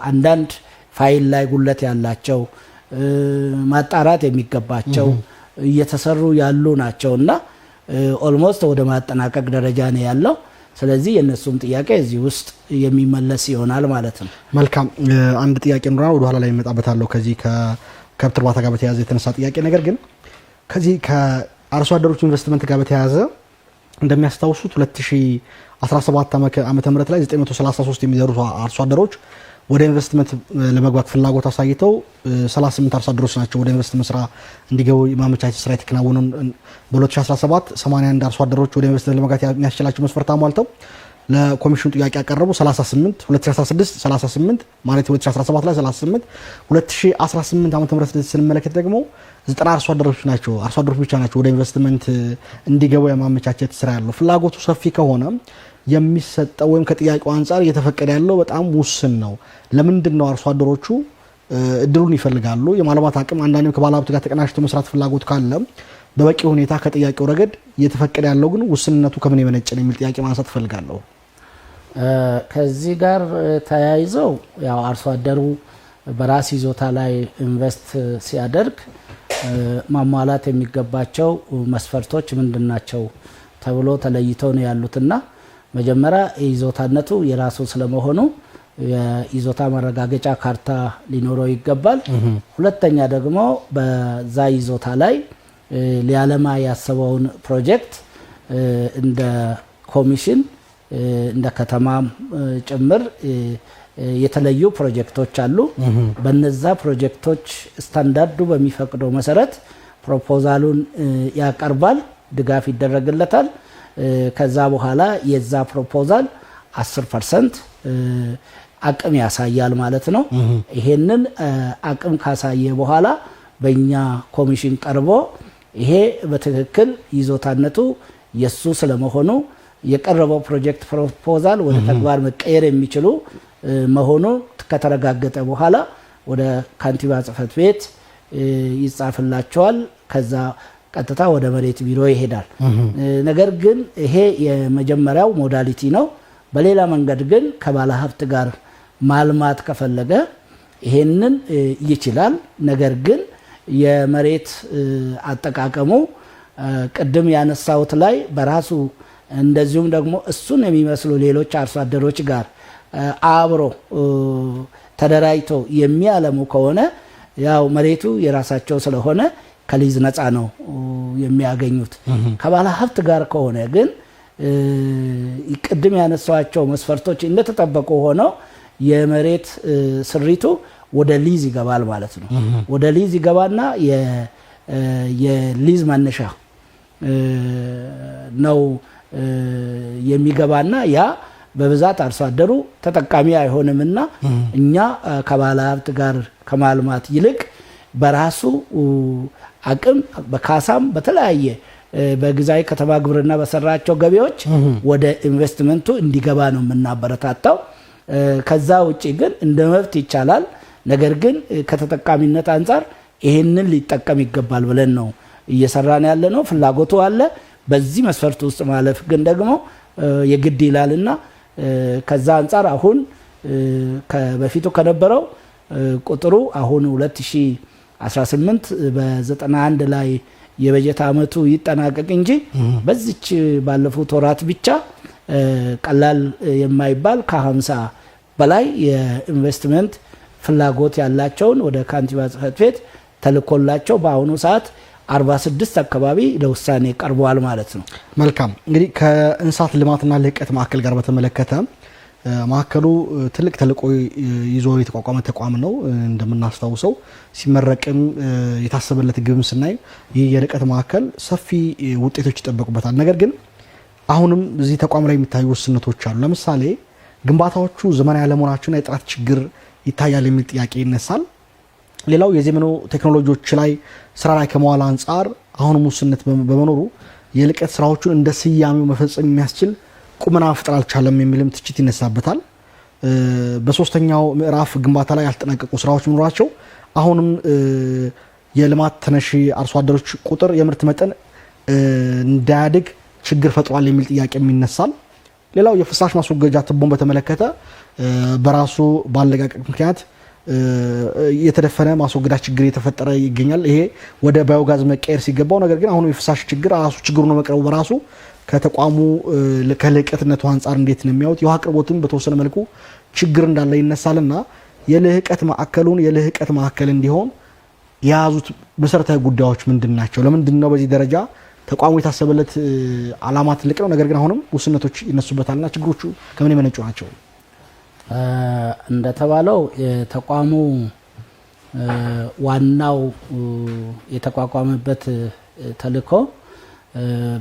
አንዳንድ ፋይል ላይ ጉለት ያላቸው ማጣራት የሚገባቸው እየተሰሩ ያሉ ናቸውና ኦልሞስት ወደ ማጠናቀቅ ደረጃ ነው ያለው። ስለዚህ የነሱም ጥያቄ እዚህ ውስጥ የሚመለስ ይሆናል ማለት ነው። መልካም አንድ ጥያቄ ነው ወደ ኋላ ላይ መጣበታለሁ ከዚህ ከከብት እርባታ ጋር በተያያዘ የተነሳ ጥያቄ። ነገር ግን ከዚህ ከአርሶ አደሮች ኢንቨስትመንት ጋር በተያያዘ እንደሚያስታውሱት 2017 ዓመተ ምህረት ላይ 933 የሚደርሱ አርሶ አደሮች ወደ ኢንቨስትመንት ለመግባት ፍላጎት አሳይተው 38 አርሶ አደሮች ናቸው ወደ ኢንቨስትመንት ስራ እንዲገቡ የማመቻቸት ስራ የተከናወነው። በ2017 81 አርሶ አደሮች ወደ ኢንቨስትመንት ለመግባት የሚያስችላቸው መስፈርት አሟልተው ለኮሚሽኑ ጥያቄ ያቀረቡ 38 2016 38 ማለት 2017 ላይ 38 2018 ዓመተ ምህረት ስንመለከት ደግሞ 90 አርሶ አደሮች ብቻ ናቸው ወደ ኢንቨስትመንት እንዲገቡ የማመቻቸት ስራ ያለው። ፍላጎቱ ሰፊ ከሆነ የሚሰጠው ወይም ከጥያቄው አንፃር እየተፈቀደ ያለው በጣም ውስን ነው። ለምንድን ነው አርሶ አደሮቹ እድሉን ይፈልጋሉ? የማልማት አቅም አንዳንዴም ከባለሀብት ጋር ተቀናጅቶ መስራት ፍላጎት ካለ በበቂ ሁኔታ ከጥያቄው ረገድ እየተፈቀደ ያለው ግን ውስንነቱ ከምን የመነጨ ነው የሚል ጥያቄ ማንሳት ፈልጋለሁ። ከዚህ ጋር ተያይዘው ያው አርሶ አደሩ በራስ ይዞታ ላይ ኢንቨስት ሲያደርግ ማሟላት የሚገባቸው መስፈርቶች ምንድናቸው ተብሎ ተለይተው ነው ያሉትና መጀመሪያ ይዞታነቱ የራሱ ስለመሆኑ የይዞታ ማረጋገጫ ካርታ ሊኖረው ይገባል። ሁለተኛ ደግሞ በዛ ይዞታ ላይ ሊያለማ ያሰበውን ፕሮጀክት እንደ ኮሚሽን እንደ ከተማም ጭምር የተለዩ ፕሮጀክቶች አሉ። በነዛ ፕሮጀክቶች ስታንዳርዱ በሚፈቅደው መሰረት ፕሮፖዛሉን ያቀርባል፣ ድጋፍ ይደረግለታል። ከዛ በኋላ የዛ ፕሮፖዛል 10% አቅም ያሳያል ማለት ነው። ይሄንን አቅም ካሳየ በኋላ በእኛ ኮሚሽን ቀርቦ ይሄ በትክክል ይዞታነቱ የሱ ስለመሆኑ የቀረበው ፕሮጀክት ፕሮፖዛል ወደ ተግባር መቀየር የሚችሉ መሆኑ ከተረጋገጠ በኋላ ወደ ካንቲባ ጽሕፈት ቤት ይጻፍላቸዋል። ከዛ ቀጥታ ወደ መሬት ቢሮ ይሄዳል። ነገር ግን ይሄ የመጀመሪያው ሞዳሊቲ ነው። በሌላ መንገድ ግን ከባለ ሀብት ጋር ማልማት ከፈለገ ይሄንን ይችላል። ነገር ግን የመሬት አጠቃቀሙ ቅድም ያነሳውት ላይ በራሱ እንደዚሁም ደግሞ እሱን የሚመስሉ ሌሎች አርሶ አደሮች ጋር አብሮ ተደራጅቶ የሚያለሙ ከሆነ ያው መሬቱ የራሳቸው ስለሆነ ከሊዝ ነፃ ነው የሚያገኙት። ከባለ ሀብት ጋር ከሆነ ግን ቅድም ያነሳቸው መስፈርቶች እንደተጠበቁ ሆነው የመሬት ስሪቱ ወደ ሊዝ ይገባል ማለት ነው። ወደ ሊዝ ይገባና የሊዝ መነሻ ነው የሚገባና ያ በብዛት አርሶ አደሩ ተጠቃሚ አይሆንምና እኛ ከባለ ሀብት ጋር ከማልማት ይልቅ በራሱ አቅም በካሳም በተለያየ በግዛይ ከተማ ግብርና በሰራቸው ገቢዎች ወደ ኢንቨስትመንቱ እንዲገባ ነው የምናበረታታው። ከዛ ውጪ ግን እንደ መብት ይቻላል። ነገር ግን ከተጠቃሚነት አንፃር ይሄንን ሊጠቀም ይገባል ብለን ነው እየሰራን ያለ ነው። ፍላጎቱ አለ። በዚህ መስፈርት ውስጥ ማለፍ ግን ደግሞ የግድ ይላልና ከዛ አንፃር አሁን በፊቱ ከነበረው ቁጥሩ አሁን 2018 በ91 ላይ የበጀት አመቱ ይጠናቀቅ እንጂ በዚች ባለፉት ወራት ብቻ ቀላል የማይባል ከ50 በላይ የኢንቨስትመንት ፍላጎት ያላቸውን ወደ ካንቲባ ጽሕፈት ቤት ተልኮላቸው በአሁኑ ሰዓት 46 አካባቢ ለውሳኔ ቀርበዋል ማለት ነው። መልካም እንግዲህ ከእንስሳት ልማትና ልህቀት ማዕከል ጋር በተመለከተ ማዕከሉ ትልቅ ተልዕኮ ይዞ የተቋቋመ ተቋም ነው። እንደምናስታውሰው ሲመረቅም የታሰበለት ግብም ስናይ ይህ የልህቀት ማዕከል ሰፊ ውጤቶች ይጠበቁበታል። ነገር ግን አሁንም እዚህ ተቋም ላይ የሚታዩ ውስንነቶች አሉ። ለምሳሌ ግንባታዎቹ ዘመናዊ ያለመሆናቸውና የጥራት ችግር ይታያል የሚል ጥያቄ ይነሳል። ሌላው የዘመኑ ቴክኖሎጂዎች ላይ ስራ ላይ ከመዋል አንጻር አሁንም ውስንነት በመኖሩ የልቀት ስራዎቹን እንደ ስያሜው መፈጸም የሚያስችል ቁመና መፍጠር አልቻለም የሚልም ትችት ይነሳበታል። በሶስተኛው ምዕራፍ ግንባታ ላይ ያልተጠናቀቁ ስራዎች መኖራቸው አሁንም የልማት ተነሺ አርሶ አደሮች ቁጥር የምርት መጠን እንዳያድግ ችግር ፈጥሯል የሚል ጥያቄም ይነሳል። ሌላው የፍሳሽ ማስወገጃ ቱቦን በተመለከተ በራሱ ባለቀቅ ምክንያት የተደፈነ ማስወገዳ ችግር የተፈጠረ ይገኛል። ይሄ ወደ ባዮጋዝ መቀየር ሲገባው ነገር ግን አሁን የፍሳሽ ችግር ራሱ ችግሩ ነው መቅረቡ በራሱ ከተቋሙ ከልህቀትነቱ አንፃር እንዴት ነው የሚያዩት? የውሃ አቅርቦትም በተወሰነ መልኩ ችግር እንዳለ ይነሳልና የልህቀት ማዕከሉን የልህቀት ማዕከል እንዲሆን የያዙት መሰረታዊ ጉዳዮች ምንድን ናቸው? ለምንድን ነው በዚህ ደረጃ ተቋሙ የታሰበለት ዓላማ ትልቅ ነው፣ ነገር ግን አሁንም ውስነቶች ይነሱበታልና ችግሮቹ ከምን የመነጩ ናቸው? እንደተባለው የተቋሙ ዋናው የተቋቋመበት ተልእኮ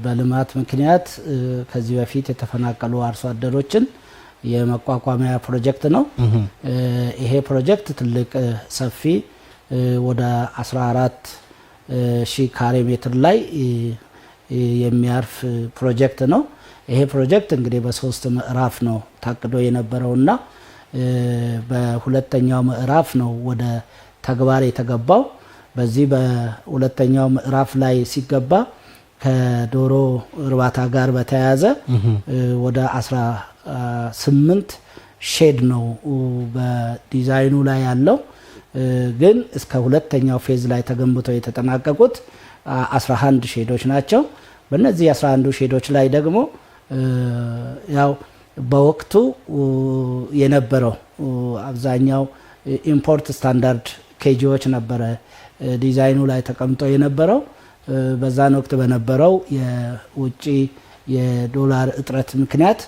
በልማት ምክንያት ከዚህ በፊት የተፈናቀሉ አርሶ አደሮችን የመቋቋሚያ ፕሮጀክት ነው። ይሄ ፕሮጀክት ትልቅ ሰፊ ወደ 14,000 ካሬ ሜትር ላይ የሚያርፍ ፕሮጀክት ነው። ይሄ ፕሮጀክት እንግዲህ በ3 ምዕራፍ ነው ታቅዶ የነበረውና በሁለተኛው ምዕራፍ ነው ወደ ተግባር የተገባው። በዚህ በሁለተኛው ምዕራፍ ላይ ሲገባ ከዶሮ እርባታ ጋር በተያያዘ ወደ 18 ሼድ ነው በዲዛይኑ ላይ ያለው። ግን እስከ ሁለተኛው ፌዝ ላይ ተገንብተው የተጠናቀቁት 11 ሼዶች ናቸው። በእነዚህ 11 ሼዶች ላይ ደግሞ ያው በወቅቱ የነበረው አብዛኛው ኢምፖርት ስታንዳርድ ኬጂዎች ነበረ ዲዛይኑ ላይ ተቀምጦ የነበረው። በዛን ወቅት በነበረው የውጪ የዶላር እጥረት ምክንያት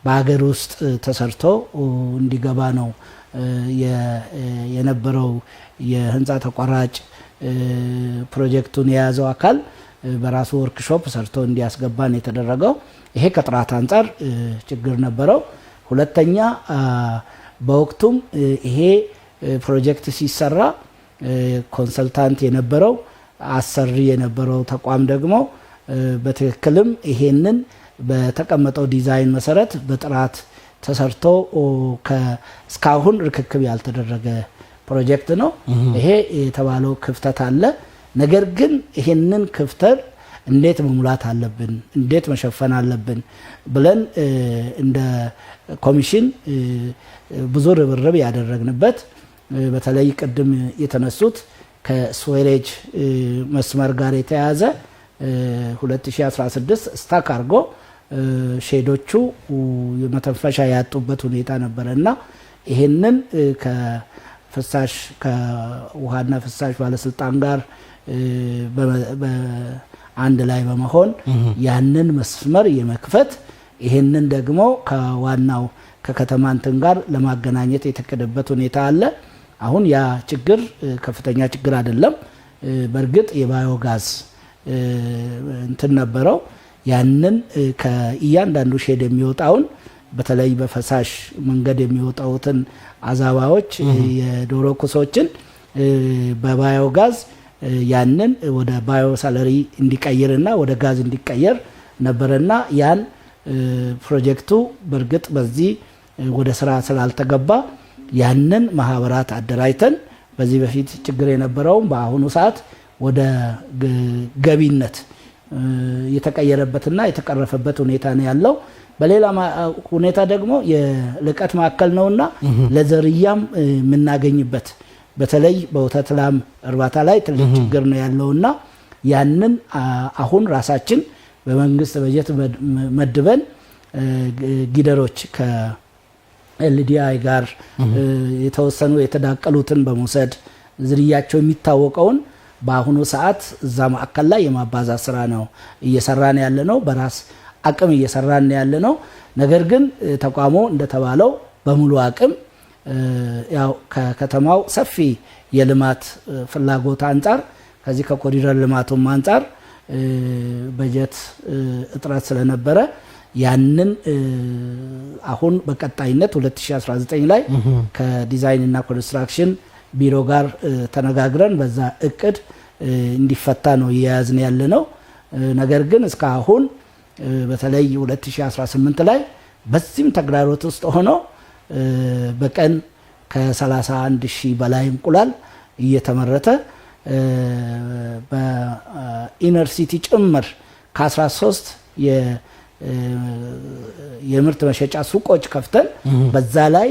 በሀገር ውስጥ ተሰርቶ እንዲገባ ነው የነበረው የህንፃ ተቋራጭ ፕሮጀክቱን የያዘው አካል በራሱ ወርክሾፕ ሰርቶ እንዲያስገባን የተደረገው። ይሄ ከጥራት አንጻር ችግር ነበረው። ሁለተኛ በወቅቱም ይሄ ፕሮጀክት ሲሰራ ኮንሰልታንት የነበረው አሰሪ የነበረው ተቋም ደግሞ በትክክልም ይሄንን በተቀመጠው ዲዛይን መሰረት በጥራት ተሰርቶ እስካሁን ርክክብ ያልተደረገ ፕሮጀክት ነው። ይሄ የተባለው ክፍተት አለ። ነገር ግን ይሄንን ክፍተት እንዴት መሙላት አለብን፣ እንዴት መሸፈን አለብን ብለን እንደ ኮሚሽን ብዙ ርብርብ ያደረግንበት በተለይ ቅድም የተነሱት ከስዌሬጅ መስመር ጋር የተያያዘ 2016 ስታክ አርጎ ሼዶቹ መተንፈሻ ያጡበት ሁኔታ ነበረና ይሄንን ከፍሳሽ ከውሃና ፍሳሽ ባለስልጣን ጋር አንድ ላይ በመሆን ያንን መስመር የመክፈት ይሄንን ደግሞ ከዋናው ከከተማ እንትን ጋር ለማገናኘት የተከደበት ሁኔታ አለ። አሁን ያ ችግር ከፍተኛ ችግር አይደለም። በእርግጥ የባዮጋዝ እንትን ነበረው። ያንን ከእያንዳንዱ ሼድ የሚወጣውን በተለይ በፈሳሽ መንገድ የሚወጣውትን አዛባዎች የዶሮ ኩሶችን በባዮጋዝ ያንን ወደ ባዮ ሳለሪ እንዲቀይርና ወደ ጋዝ እንዲቀየር ነበርና ያን ፕሮጀክቱ በእርግጥ በዚህ ወደ ስራ ስላልተገባ ያንን ማህበራት አደራጅተን በዚህ በፊት ችግር የነበረው በአሁኑ ሰዓት ወደ ገቢነት የተቀየረበትና የተቀረፈበት ሁኔታ ነው ያለው። በሌላ ሁኔታ ደግሞ የልቀት ማዕከል ነውና ለዘርያም የምናገኝበት በተለይ በወተት ላም እርባታ ላይ ትልቅ ችግር ነው ያለውና ያንን አሁን ራሳችን በመንግስት በጀት መድበን ጊደሮች ከኤልዲአይ ጋር የተወሰኑ የተዳቀሉትን በመውሰድ ዝርያቸው የሚታወቀውን በአሁኑ ሰዓት እዛ ማዕከል ላይ የማባዛት ስራ ነው እየሰራን ያለ ነው። በራስ አቅም እየሰራን ያለ ነው። ነገር ግን ተቋሙ እንደተባለው በሙሉ አቅም ያው ከከተማው ሰፊ የልማት ፍላጎት አንፃር ከዚህ ከኮሪደር ልማቱም አንፃር በጀት እጥረት ስለነበረ ያንን አሁን በቀጣይነት 2019 ላይ ከዲዛይን እና ኮንስትራክሽን ቢሮ ጋር ተነጋግረን በዛ እቅድ እንዲፈታ ነው እየያዝን ያለ ነው። ነገር ግን እስካሁን በተለይ 2018 ላይ በዚህም ተግዳሮት ውስጥ ሆኖ በቀን ከ31,000 በላይ እንቁላል እየተመረተ በኢነር ሲቲ ጭምር ከ13 የምርት መሸጫ ሱቆች ከፍተን በዛ ላይ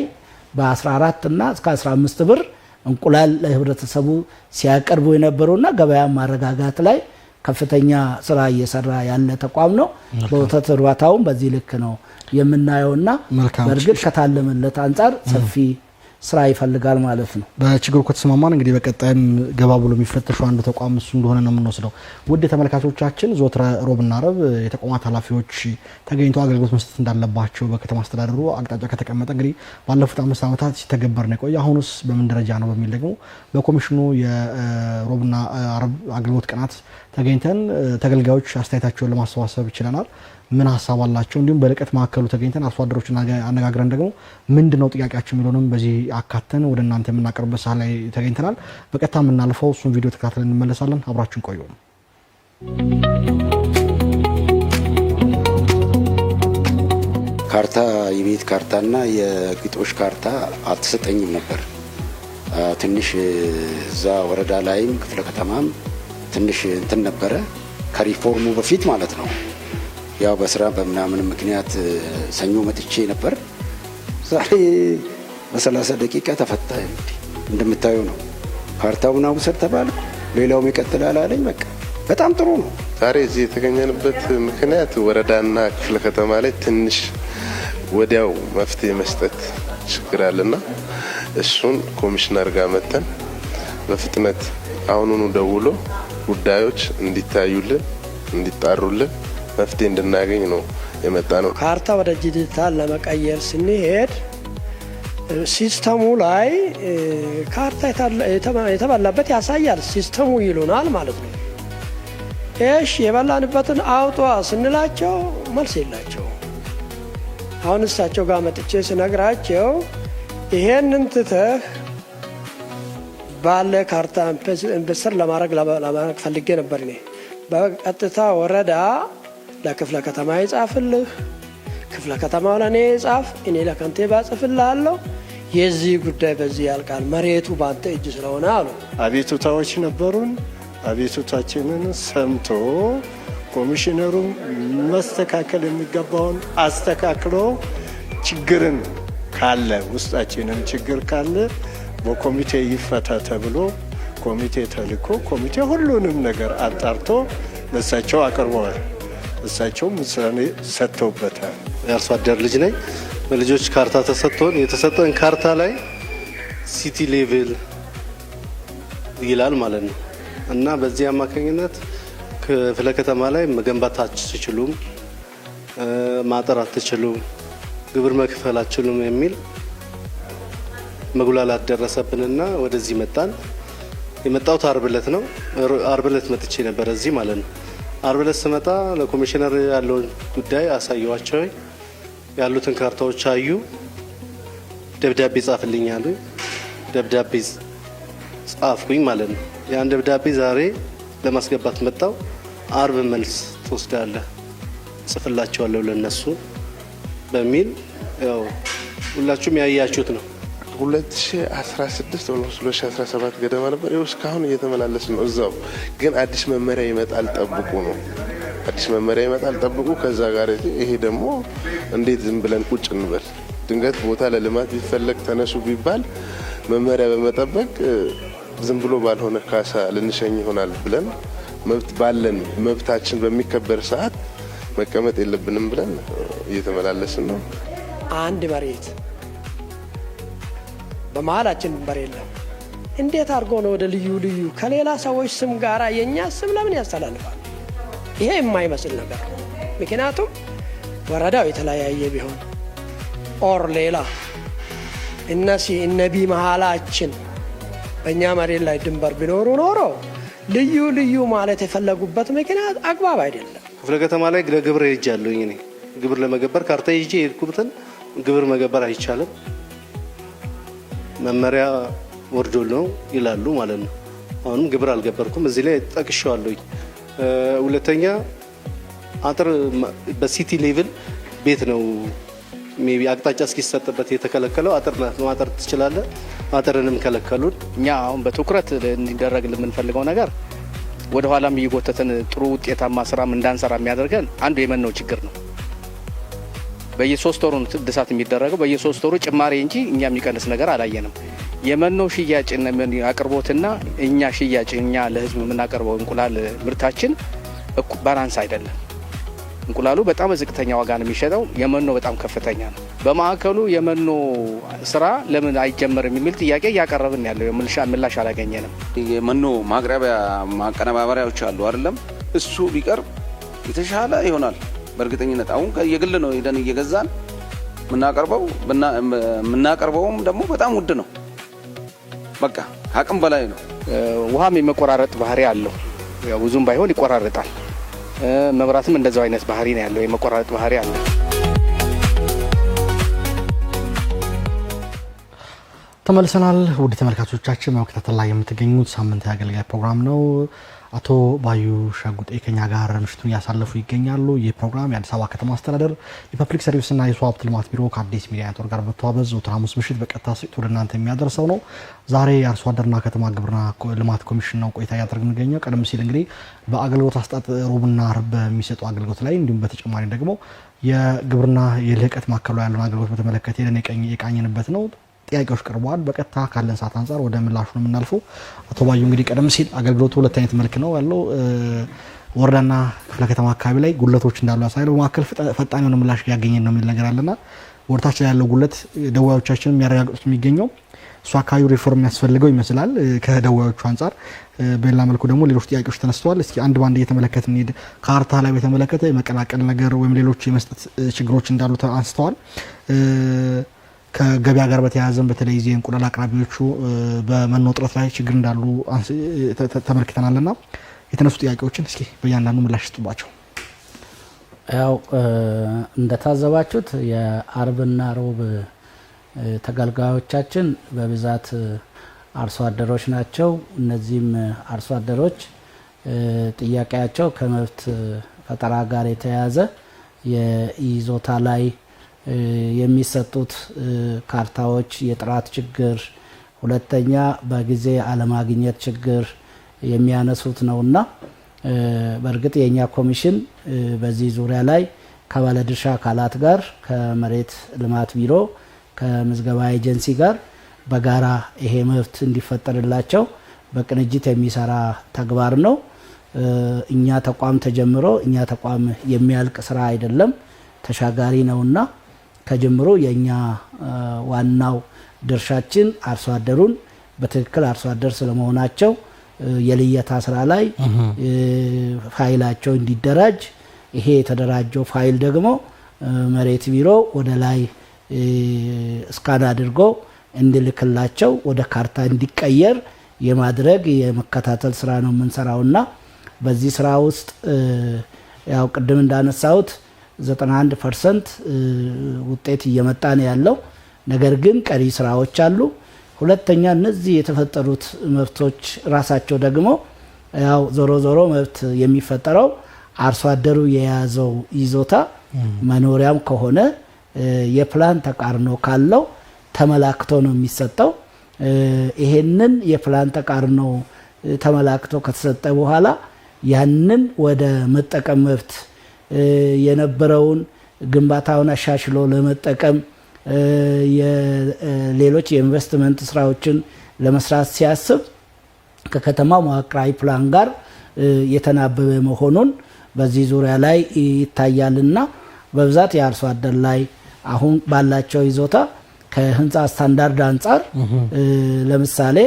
በ14 እና እስከ 15 ብር እንቁላል ለህብረተሰቡ ሲያቀርቡ የነበሩና ገበያ ማረጋጋት ላይ ከፍተኛ ስራ እየሰራ ያለ ተቋም ነው። በወተት እርባታውም በዚህ ልክ ነው የምናየውና በእርግጥ ከታለመለት አንጻር ሰፊ ስራ ይፈልጋል ማለት ነው። በችግሩ ከተስማማን እንግዲህ በቀጣይም ገባ ብሎ የሚፈተሹ አንዱ ተቋም እሱ እንደሆነ ነው የምንወስደው። ውድ ተመልካቾቻችን ዘወትር ሮብና ዓርብ የተቋማት ኃላፊዎች ተገኝተው አገልግሎት መስጠት እንዳለባቸው በከተማ አስተዳደሩ አቅጣጫ ከተቀመጠ እንግዲህ ባለፉት 5 ዓመታት ሲተገበር ነው የቆየ። አሁንስ በምን ደረጃ ነው በሚል ደግሞ በኮሚሽኑ የሮብና ዓርብ አገልግሎት ቀናት ተገኝተን ተገልጋዮች አስተያየታቸውን ለማሰባሰብ ይችላል። ምን ሀሳብ አላቸው እንዲሁም በልቀት ማዕከሉ ተገኝተን አርሶ አደሮችን አነጋግረን ደግሞ ምንድነው ጥያቄያቸው የሚለውንም በዚህ አካተን ወደ እናንተ የምናቀርብበት ሰዓት ላይ ተገኝተናል። በቀጥታ የምናልፈው እሱን ቪዲዮ ተከታትለን እንመለሳለን። አብራችን ቆዩ። ካርታ የቤት ካርታና የግጦሽ ካርታ አልተሰጠኝም ነበር። ትንሽ እዛ ወረዳ ላይም ክፍለ ከተማም ትንሽ እንትን ነበረ ከሪፎርሙ በፊት ማለት ነው። ያው በስራ በምናምን ምክንያት ሰኞ መጥቼ ነበር። ዛሬ በ30 ደቂቃ ተፈታ። እንደምታዩ ነው። ካርታውን አውሰድ ተባለ፣ ሌላውም ይቀጥላል አለኝ። በቃ በጣም ጥሩ ነው። ዛሬ እዚህ የተገኘንበት ምክንያት ወረዳና ክፍለ ከተማ ላይ ትንሽ ወዲያው መፍትሄ መስጠት ችግር አለና እሱን ኮሚሽነር ጋር መተን በፍጥነት አሁኑኑ ደውሎ ጉዳዮች እንዲታዩልን እንዲጣሩልን መፍትሄ እንድናገኝ ነው የመጣ ነው። ካርታ ወደ ዲጂታል ለመቀየር ስንሄድ ሲስተሙ ላይ ካርታ የተበላበት ያሳያል ሲስተሙ ይሉናል ማለት ነው። እሺ የበላንበትን አውጧ ስንላቸው መልስ የላቸው። አሁን እሳቸው ጋር መጥቼ ስነግራቸው ይሄንን ትተህ ባለ ካርታ ኢንቨስተር ለማድረግ ፈልጌ ነበር እኔ። በቀጥታ ወረዳ ለክፍለ ከተማ ይጻፍልህ፣ ክፍለ ከተማው ለኔ ይጻፍ፣ እኔ ለከንቲባ ጽፍልሃለሁ፣ የዚህ ጉዳይ በዚህ ያልቃል፣ መሬቱ ባንተ እጅ ስለሆነ አሉ። አቤቱታዎች ነበሩን። አቤቱታችንን ሰምቶ ኮሚሽነሩ መስተካከል የሚገባውን አስተካክሎ ችግርን ካለ ውስጣችንን ችግር ካለ በኮሚቴ ይፈታ ተብሎ ኮሚቴ ተልኮ ኮሚቴ ሁሉንም ነገር አጣርቶ ለእሳቸው አቅርበዋል። እሳቸው ውሳኔ ሰጥተውበታል። የአርሶ አደር ልጅ ነኝ። በልጆች ካርታ ተሰጥቶን የተሰጠን ካርታ ላይ ሲቲ ሌቭል ይላል ማለት ነው እና በዚህ አማካኝነት ክፍለ ከተማ ላይ መገንባት አትችሉም፣ ማጠር አትችሉም፣ ግብር መክፈል አትችሉም የሚል መጉላላት ደረሰብንና ወደዚህ መጣን። የመጣሁት ዓርብ ዕለት ነው። ዓርብ ዕለት መጥቼ ነበር እዚህ ማለት ነው። ዓርብ ዕለት ስመጣ ለኮሚሽነር ያለውን ጉዳይ አሳየዋቸው። ያሉትን ካርታዎች አዩ። ደብዳቤ ጻፍልኝ አሉ። ደብዳቤ ጻፍኩኝ ማለት ነው። ያን ደብዳቤ ዛሬ ለማስገባት መጣው። ዓርብ መልስ ትወስዳለህ ጽፍላቸዋለሁ ለነሱ በሚል ያው ሁላችሁም ያያችሁት ነው። 2016 ወይም 2017 ገደማ ነበር። ይኸው እስካሁን እየተመላለስ ነው። እዛው ግን አዲስ መመሪያ ይመጣል ጠብቁ ነው። አዲስ መመሪያ ይመጣል ጠብቁ። ከዛ ጋር ይሄ ደግሞ እንዴት ዝም ብለን ቁጭ እንበል? ድንገት ቦታ ለልማት ቢፈለግ ተነሱ ቢባል መመሪያ በመጠበቅ ዝም ብሎ ባልሆነ ካሳ ልንሸኝ ይሆናል ብለን መብት ባለን መብታችን በሚከበር ሰዓት መቀመጥ የለብንም ብለን እየተመላለስን ነው። አንድ መሬት በመሀላችን ድንበር የለም። እንዴት አድርጎ ነው ወደ ልዩ ልዩ ከሌላ ሰዎች ስም ጋራ የኛ ስም ለምን ያስተላልፋል? ይሄ የማይመስል ነገር ነው። ምክንያቱም ወረዳው የተለያየ ቢሆን ኦር ሌላ እነቢ መሀላችን በእኛ መሬት ላይ ድንበር ቢኖሩ ኖሮ ልዩ ልዩ ማለት የፈለጉበት ምክንያት አግባብ አይደለም። ክፍለ ከተማ ላይ ለግብር ሄጃለሁኝ እኔ ግብር ለመገበር ካርታ ይዤ የሄድኩበትን ግብር መገበር አይቻልም መመሪያ ወርዶ ነው ይላሉ ማለት ነው። አሁንም ግብር አልገበርኩም እዚህ ላይ ጠቅሼዋለሁኝ። ሁለተኛ አጥር በሲቲ ሌቭል ቤት ነው ሜቢ አቅጣጫ እስኪሰጥበት የተከለከለው አጥር ነው። አጥር ትችላለህ፣ አጥርንም ከለከሉን። እኛ አሁን በትኩረት እንዲደረግ የምንፈልገው ነገር ወደ ኋላም እየጎተተን ጥሩ ውጤታማ ስራም እንዳንሰራ የሚያደርገን አንዱ የመኖ ችግር ነው። በየ3 ወሩ እድሳት የሚደረገው በየ3 ወሩ ጭማሪ እንጂ እኛ የሚቀንስ ነገር አላየንም። የመኖ ሽያጭና አቅርቦትና እኛ ሽያጭ እኛ ለህዝብ የምናቀርበው እንቁላል ምርታችን ባላንስ አይደለም። እንቁላሉ በጣም ዝቅተኛ ዋጋ ነው የሚሸጠው፣ የመኖ በጣም ከፍተኛ ነው። በማዕከሉ የመኖ ስራ ለምን አይጀመርም የሚል ጥያቄ እያቀረብን ያለው ምላሽ አላገኘንም። የመኖ ማቅረቢያ ማቀነባበሪያዎች አሉ አይደለም? እሱ ቢቀርብ የተሻለ ይሆናል በእርግጠኝነት። አሁን የግል ነው ሄደን እየገዛን የምናቀርበውም ደግሞ በጣም ውድ ነው። በቃ አቅም በላይ ነው። ውሃም የመቆራረጥ ባህሪ አለው። ያው ብዙም ባይሆን ይቆራረጣል። መብራትም እንደዛው አይነት ባህሪ ነው ያለው፣ የመቆራረጥ ባህሪ አለ። ተመልሰናል። ውድ ተመልካቾቻችን በመከታተል ላይ የምትገኙት ሳምንታዊ አገልጋይ ፕሮግራም ነው። አቶ ባዩ ሸጉጤ ከኛ ጋር ምሽቱን ያሳለፉ ይገኛሉ። ይህ ፕሮግራም የአዲስ አበባ ከተማ አስተዳደር የፐብሊክ ሰርቪስና የሰው ሀብት ልማት ቢሮ ከአዲስ ሚዲያ ኔትወርክ ጋር በተባበረ ዘወትር ሐሙስ ምሽት በቀጥታ ስርጭት ወደ እናንተ የሚያደርሰው ነው። ዛሬ የአርሶ አደርና ከተማ ግብርና ልማት ኮሚሽን ነው ቆይታ እያደረግን እንገኛለን። ቀደም ሲል እንግዲህ በአገልግሎት አሰጣጥ ሮብና ዓርብ በሚሰጡ አገልግሎት ላይ እንዲሁም በተጨማሪ ደግሞ የግብርና የልህቀት ማዕከሉ ያለውን አገልግሎት በተመለከተ የቃኘንበት ነው። ጥያቄዎች ቀርበዋል። በቀጥታ ካለን ሰዓት አንፃር ወደ ምላሹ ነው የምናልፈው። አቶ ባዩ እንግዲህ ቀደም ሲል አገልግሎቱ ሁለት አይነት መልክ ነው ያለው። ወረዳና ክፍለ ከተማ አካባቢ ላይ ጉለቶች እንዳሉ ያሳያል። በማዕከል ፈጣን የሆነ ምላሽ ያገኘን ነው የሚል ነገር አለና ወርታች ላይ ያለው ጉለት ደዋዮቻችን የሚያረጋግጡት የሚገኘው እሱ አካባቢ ሪፎርም ያስፈልገው ይመስላል ከደዋዮቹ አንፃር። በሌላ መልኩ ደግሞ ሌሎች ጥያቄዎች ተነስተዋል። እስኪ አንድ ባንድ እየተመለከትን እንሂድ። ካርታ ላይ በተመለከተ የመቀላቀል ነገር ወይም ሌሎች የመስጠት ችግሮች እንዳሉ አንስተዋል። ከገበያ ጋር በተያያዘም በተለይ ዚህ እንቁላል አቅራቢዎቹ በመኖ እጥረት ላይ ችግር እንዳሉ ተመልክተናልና የተነሱ ጥያቄዎችን እስኪ በእያንዳንዱ ምላሽ ስጡባቸው። ያው እንደታዘባችሁት የዓርብና ሮብ ተገልጋዮቻችን በብዛት አርሶ አደሮች ናቸው። እነዚህም አርሶ አደሮች ጥያቄያቸው ከመብት ፈጠራ ጋር የተያያዘ የይዞታ ላይ የሚሰጡት ካርታዎች የጥራት ችግር፣ ሁለተኛ በጊዜ አለማግኘት ችግር የሚያነሱት ነውና በእርግጥ የኛ ኮሚሽን በዚህ ዙሪያ ላይ ከባለድርሻ አካላት ጋር ከመሬት ልማት ቢሮ ከምዝገባ ኤጀንሲ ጋር በጋራ ይሄ መብት እንዲፈጠርላቸው በቅንጅት የሚሰራ ተግባር ነው። እኛ ተቋም ተጀምሮ እኛ ተቋም የሚያልቅ ስራ አይደለም፣ ተሻጋሪ ነውና ከጀምሮ የኛ ዋናው ድርሻችን አርሶ አደሩን በትክክል አርሶ አደር ስለመሆናቸው የልየታ ስራ ላይ ፋይላቸው እንዲደራጅ፣ ይሄ የተደራጀው ፋይል ደግሞ መሬት ቢሮ ወደ ላይ ስካን አድርጎ እንዲልክላቸው ወደ ካርታ እንዲቀየር የማድረግ የመከታተል ስራ ነው የምንሰራውና በዚህ ስራ ውስጥ ያው ቅድም እንዳነሳሁት 91% ውጤት እየመጣ ነው ያለው። ነገር ግን ቀሪ ስራዎች አሉ። ሁለተኛ እነዚህ የተፈጠሩት መብቶች ራሳቸው ደግሞ ያው ዞሮ መብት የሚፈጠረው አርሶ አደሩ የያዘው ይዞታ መኖሪያም ከሆነ የፕላን ተቃርኖ ካለው ተመላክቶ ነው የሚሰጠው። ይሄንን የፕላን ተቃርኖ ተመላክቶ ከተሰጠ በኋላ ያንን ወደ መጠቀም መብት የነበረውን ግንባታውን አሻሽሎ ለመጠቀም የሌሎች የኢንቨስትመንት ስራዎችን ለመስራት ሲያስብ ከከተማው መዋቅራዊ ፕላን ጋር የተናበበ መሆኑን በዚህ ዙሪያ ላይ ይታያልና በብዛት የአርሶ አደር ላይ አሁን ባላቸው ይዞታ ከህንፃ ስታንዳርድ አንጻር ለምሳሌ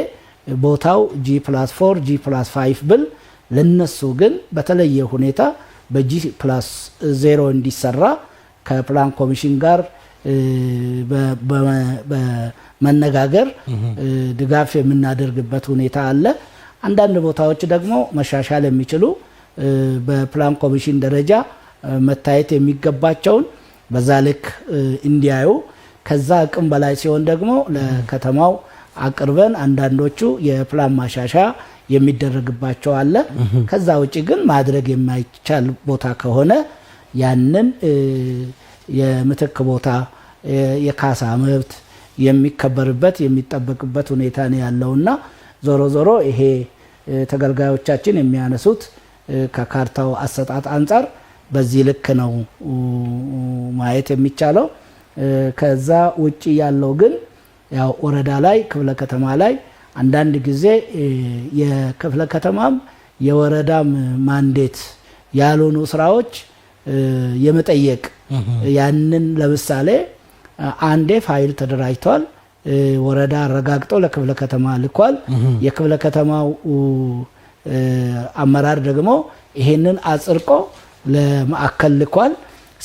ቦታው G+4 G+5 ብል ለነሱ ግን በተለየ ሁኔታ በG+0 እንዲሰራ ከፕላን ኮሚሽን ጋር በመነጋገር ድጋፍ የምናደርግበት ሁኔታ አለ። አንዳንድ ቦታዎች ደግሞ መሻሻል የሚችሉ በፕላን ኮሚሽን ደረጃ መታየት የሚገባቸውን በዛ ልክ እንዲያዩ፣ ከዛ አቅም በላይ ሲሆን ደግሞ ለከተማው አቅርበን አንዳንዶቹ የፕላን ማሻሻያ የሚደረግባቸው አለ። ከዛ ውጪ ግን ማድረግ የማይቻል ቦታ ከሆነ ያንን የምትክ ቦታ የካሳ መብት የሚከበርበት የሚጠበቅበት ሁኔታ ነው ያለውና ዞሮ ይሄ ተገልጋዮቻችን የሚያነሱት ከካርታው አሰጣጥ አንጻር በዚህ ልክ ነው ማየት የሚቻለው። ከዛ ውጪ ያለው ግን ያው ወረዳ ላይ ክፍለ ከተማ ላይ አንዳንድ ጊዜ የክፍለ ከተማም የወረዳም ማንዴት ያልሆኑ ስራዎች የመጠየቅ ያንን ለምሳሌ አንዴ ፋይል ተደራጅቷል ወረዳ አረጋግጦ ለክፍለ ከተማ ልኳል የክፍለ ከተማው አመራር ደግሞ ይሄንን አጽርቆ ለማዕከል ልኳል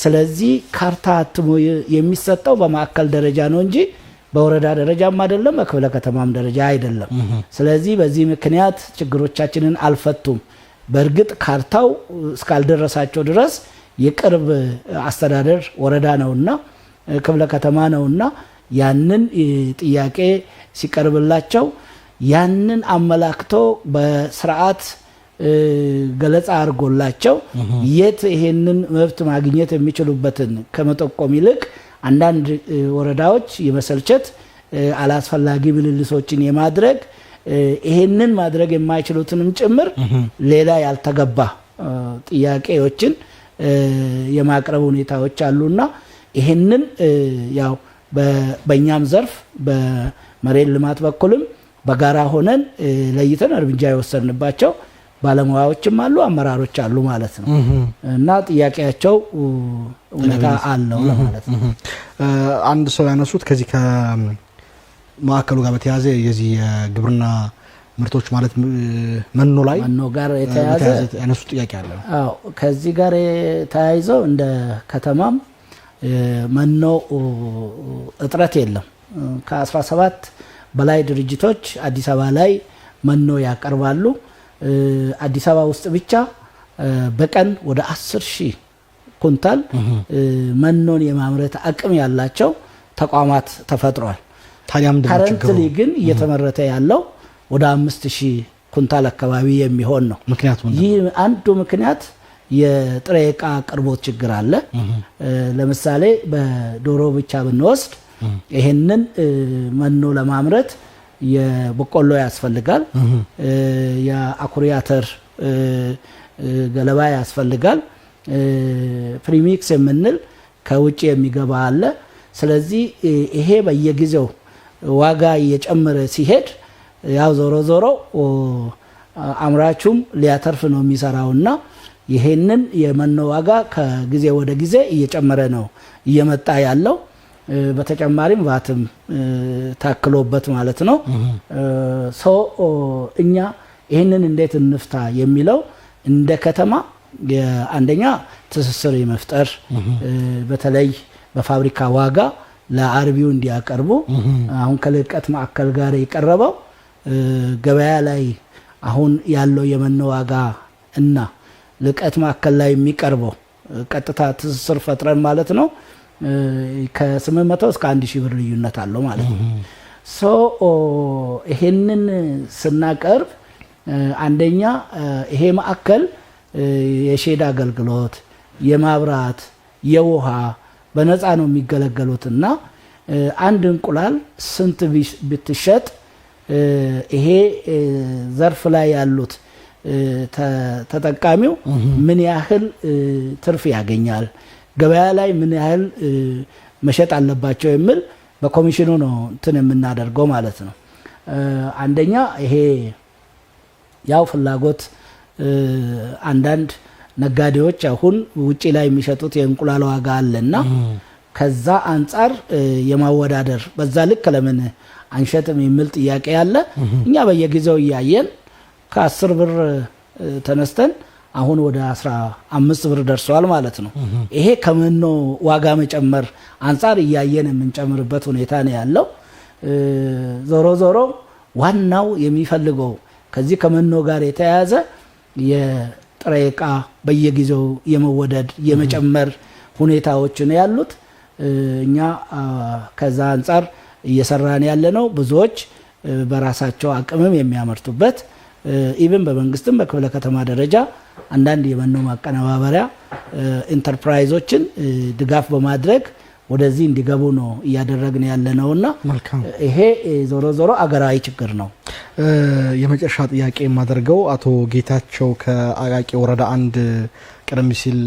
ስለዚህ ካርታ አትሞ የሚሰጠው በማዕከል ደረጃ ነው እንጂ በወረዳ ደረጃም አይደለም በክፍለ ከተማም ደረጃ አይደለም ስለዚህ በዚህ ምክንያት ችግሮቻችንን አልፈቱም በእርግጥ ካርታው እስካልደረሳቸው ድረስ የቅርብ አስተዳደር ወረዳ ነውና ክፍለ ከተማ ነውና ያንን ጥያቄ ሲቀርብላቸው ያንን አመላክቶ በስርዓት ገለጻ አርጎላቸው የት ይሄንን መብት ማግኘት የሚችሉበትን ከመጠቆም ይልቅ አንዳንድ ወረዳዎች የመሰልቸት አላስፈላጊ ምልልሶችን የማድረግ ይሄንን ማድረግ የማይችሉትንም ጭምር ሌላ ያልተገባ ጥያቄዎችን የማቅረብ ሁኔታዎች አሉና ይሄንን ያው በእኛም ዘርፍ በመሬት ልማት በኩልም በጋራ ሆነን ለይተን እርምጃ የወሰድንባቸው ባለሙያዎችም አሉ አመራሮች አሉ ማለት ነው እና ጥያቄያቸው ሁኔታ አለው ለማለት ነው አንድ ሰው ያነሱት ከዚህ ከማዕከሉ ጋር በተያያዘ የዚህ የግብርና ምርቶች ማለት መኖ ላይ መኖ ጋር የተያያዘ ያነሱት ጥያቄ አለ አዎ ከዚህ ጋር ተያይዘው እንደ ከተማም መኖ እጥረት የለም ከ17 በላይ ድርጅቶች አዲስ አበባ ላይ መኖ ያቀርባሉ አዲስ አበባ ውስጥ ብቻ በቀን ወደ 10,000 ኩንታል መኖን የማምረት አቅም ያላቸው ተቋማት ተፈጥሯል ታዲያ ምንድነው ችግሩ ግን እየተመረተ ያለው ወደ 5,000 ኩንታል አካባቢ የሚሆን ነው ይህ አንዱ ምክንያት የጥሬ ዕቃ አቅርቦት ችግር አለ ለምሳሌ በዶሮ ብቻ ብንወስድ ይሄንን መኖ ለማምረት የበቆሎ ያስፈልጋል የአኩሪ አተር ገለባ ያስፈልጋል ፕሪሚክስ የምንል ከውጪ የሚገባ አለ ስለዚህ ይሄ በየጊዜው ዋጋ እየጨመረ ሲሄድ ያው ዞሮ አምራቹም ሊያተርፍ ነው የሚሰራውና ይሄንን የመኖ ዋጋ ከጊዜ ወደ ጊዜ እየጨመረ ነው እየመጣ ያለው በተጨማሪም ቫትም ታክሎበት ማለት ነው እኛ ይሄንን እንዴት እንፍታ የሚለው እንደ ከተማ አንደኛ ትስስር የመፍጠር በተለይ በፋብሪካ ዋጋ ለአርቢው እንዲያቀርቡ አሁን ከልቀት ማዕከል ጋር የቀረበው ገበያ ላይ አሁን ያለው የመኖ ዋጋ እና ልቀት ማዕከል ላይ የሚቀርበው ቀጥታ ትስስር ፈጥረን ማለት ነው ከ800 እስከ 1,000 ብር ልዩነት አለው ማለት ነው ይሄንን ስናቀርብ አንደኛ ይሄ ማዕከል የሼድ አገልግሎት የማብራት የውሃ በነፃ ነው የሚገለገሉትና አንድ እንቁላል ስንት ብትሸጥ ይሄ ዘርፍ ላይ ያሉት ተጠቃሚው ምን ያህል ትርፍ ያገኛል ገበያ ላይ ምን ያህል መሸጥ አለባቸው የሚል በኮሚሽኑ ነው እንትን የምናደርገው ማለት ነው አንደኛ ይሄ ያው ፍላጎት አንዳንድ ነጋዴዎች አሁን ውጪ ላይ የሚሸጡት የእንቁላል ዋጋ አለና ከዛ አንፃር የማወዳደር በዛ ልክ ለምን አንሸጥም የሚል ጥያቄ ያለ እኛ በየጊዜው ያያየን ከ10 ብር ተነስተን አሁን ወደ 15 ብር ደርሷል ማለት ነው ይሄ ከመኖ ዋጋ መጨመር አንፃር ያያየን የምንጨምርበት ሁኔታ ነው ያለው ዞሮ ዋናው የሚፈልገው ከዚህ ከመኖ ጋር የተያያዘ የጥሬ ዕቃ በየጊዜው የመወደድ የመጨመር ሁኔታዎች ነው ያሉት እኛ ከዛ አንፃር እየሰራን ያለ ነው ብዙዎች በራሳቸው አቅምም የሚያመርቱበት ኢቭን በመንግስትም በክፍለ ከተማ ደረጃ አንዳንድ የመኖ ማቀነባበሪያ ኢንተርፕራይዞችን ድጋፍ በማድረግ ወደዚህ እንዲገቡ ነው እያደረግን ያለ ነውና ይሄ ዞሮ አገራዊ ችግር ነው የመጨረሻ ጥያቄ የማደርገው አቶ ጌታቸው ከአቃቂ ወረዳ 1 ቀደም ሲል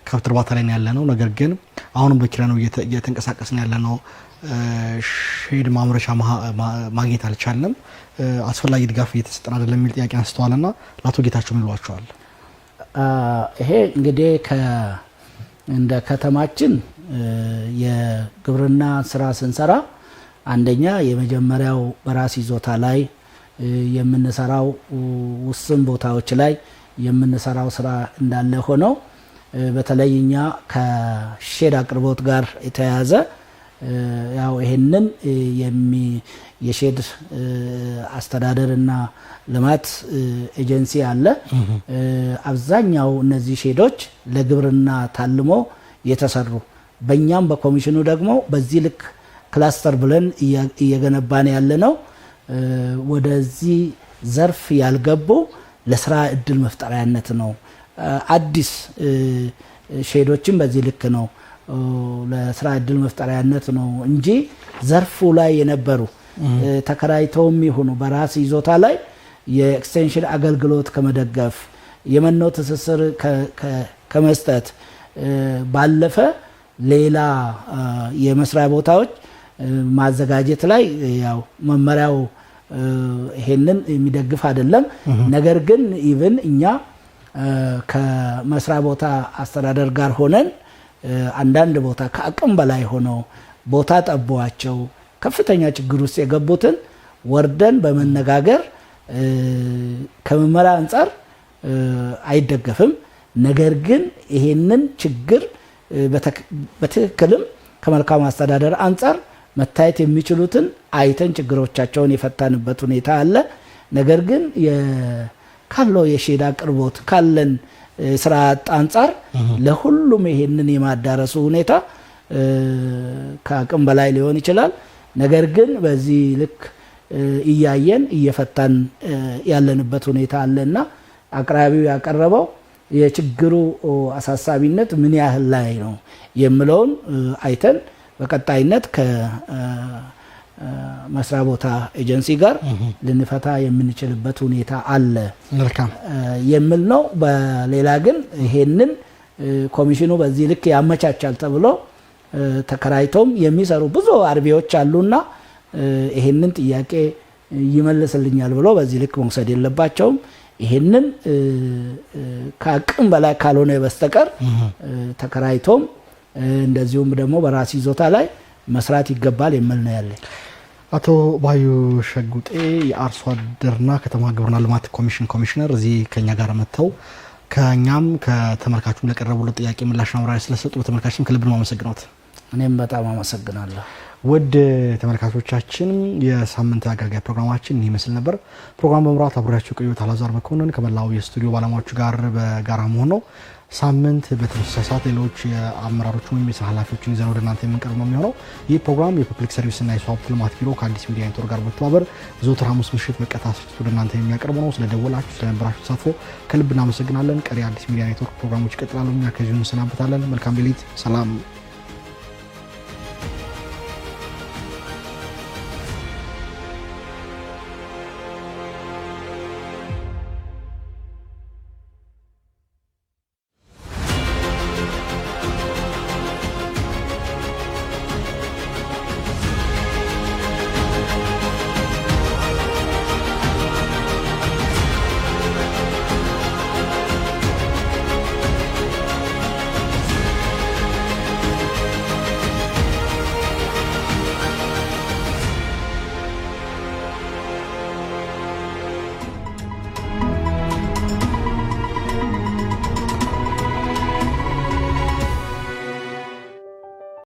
ከብት እርባታ ላይ ያለ ነው። ነገር ግን አሁንም በኪራይ ነው እየተንቀሳቀስን ያለ ነው። ሼድ ማምረቻ ማግኘት አልቻልንም። አስፈላጊ ድጋፍ እየተሰጠን አይደለም የሚል ጥያቄ አንስተዋልና ለአቶ ጌታቸው ምን ይሏቸዋል? ይሄ እንግዲህ እንደ ከተማችን የግብርና ስራ ስንሰራ አንደኛ የመጀመሪያው በራስ ይዞታ ላይ የምንሰራው ውስን ቦታዎች ላይ የምንሰራው ስራ እንዳለ ሆኖ በተለይኛ ከሼድ አቅርቦት ጋር የተያያዘ ያው ይሄንን የሼድ አስተዳደርና ልማት ኤጀንሲ አለ። አብዛኛው እነዚህ ሼዶች ለግብርና ታልሞ የተሰሩ በእኛም በኮሚሽኑ ደግሞ በዚህ ልክ ክላስተር ብለን እየገነባን ያለ ነው። ወደዚህ ዘርፍ ያልገቡ ለስራ እድል መፍጠሪያነት ነው። አዲስ ሼዶችን በዚህ ልክ ነው ለስራ እድል መፍጠሪያነት ነው እንጂ ዘርፉ ላይ የነበሩ ተከራይተውም ይሁኑ በራስ ይዞታ ላይ የኤክስቴንሽን አገልግሎት ከመደገፍ የመኖ ትስስር ከመስጠት ባለፈ ሌላ የመስሪያ ቦታዎች ማዘጋጀት ላይ ያው መመሪያው ይሄንን የሚደግፍ አይደለም። ነገር ግን ኢቭን እኛ ከመስሪያ ቦታ አስተዳደር ጋር ሆነን አንዳንድ ቦታ ከአቅም በላይ ሆኖ ቦታ ጠቧቸው ከፍተኛ ችግር ውስጥ የገቡትን ወርደን በመነጋገር ከመመሪያ አንፃር አይደገፍም። ነገር ግን ይሄንን ችግር በትክክልም ከመልካም አስተዳደር አንፃር መታየት የሚችሉትን አይተን ችግሮቻቸውን የፈታንበት ሁኔታ አለ። ነገር ግን ካለው የሼድ አቅርቦት ካለን ስራ አንፃር ለሁሉም ይሄንን የማዳረሱ ሁኔታ ከአቅም በላይ ሊሆን ይችላል። ነገር ግን በዚህ ልክ እያየን እየፈታን ያለንበት ሁኔታ አለና አቅራቢው ያቀረበው የችግሩ አሳሳቢነት ምን ያህል ላይ ነው የሚለውን አይተን በቀጣይነት ከመስሪያ ቦታ ኤጀንሲ ጋር ልንፈታ የምንችልበት ሁኔታ አለ የሚል ነው። በሌላ ግን ይሄንን ኮሚሽኑ በዚህ ልክ ያመቻቻል ተብሎ ተከራይቶም የሚሰሩ ብዙ አርቢዎች አሉና ይሄንን ጥያቄ ይመልስልኛል ብሎ በዚህ ልክ መውሰድ የለባቸውም። ይሄንን ከአቅም በላይ ካልሆነ በስተቀር ተከራይቶም እንደዚሁም ደግሞ በራስ ይዞታ ላይ መስራት ይገባል የሚል ነው ያለኝ። አቶ ባዩ ሸጉጤ የአርሶ አደርና ከተማ ግብርና ልማት ኮሚሽን ኮሚሽነር እዚህ ከኛ ጋር መጥተው ከኛም ከተመልካቹም ለቀረቡለት ጥያቄ ምላሽ ማብራሪያ ስለሰጡ በተመልካችም ከልብ ነው አመሰግናለሁ። እኔም በጣም አመሰግናለሁ። ውድ ተመልካቾቻችን የሳምንት አገልጋይ ፕሮግራማችን ይመስል ነበር። ፕሮግራም በመምራት አብራችሁ ቆዩት አላዛር መኮንን ከመላው የስቱዲዮ ባለሙያዎች ጋር በጋራ መሆን ነው። ሳምንት በተመሳሳይ ሰዓት ሌሎች የአመራሮች ወይም የስራ ኃላፊዎችን ይዘን ወደ እናንተ የምንቀርብ ነው የሚሆነው። ይህ ፕሮግራም የፐብሊክ ሰርቪስ እና የሰው ሀብት ልማት ቢሮ ከአዲስ ሚዲያ ኔትወርክ ጋር በመተባበር ዘወትር ሐሙስ ምሽት በቀጥታ ስርጭት ወደ እናንተ የሚያቀርብ ነው። ስለደወላችሁ ስለነበራችሁ ተሳትፎ ከልብ እናመሰግናለን። ቀሪ አዲስ ሚዲያ ኔትወርክ ፕሮግራሞች ይቀጥላሉ። እኛ ከዚሁ እንሰናበታለን። መልካም ሌሊት፣ ሰላም።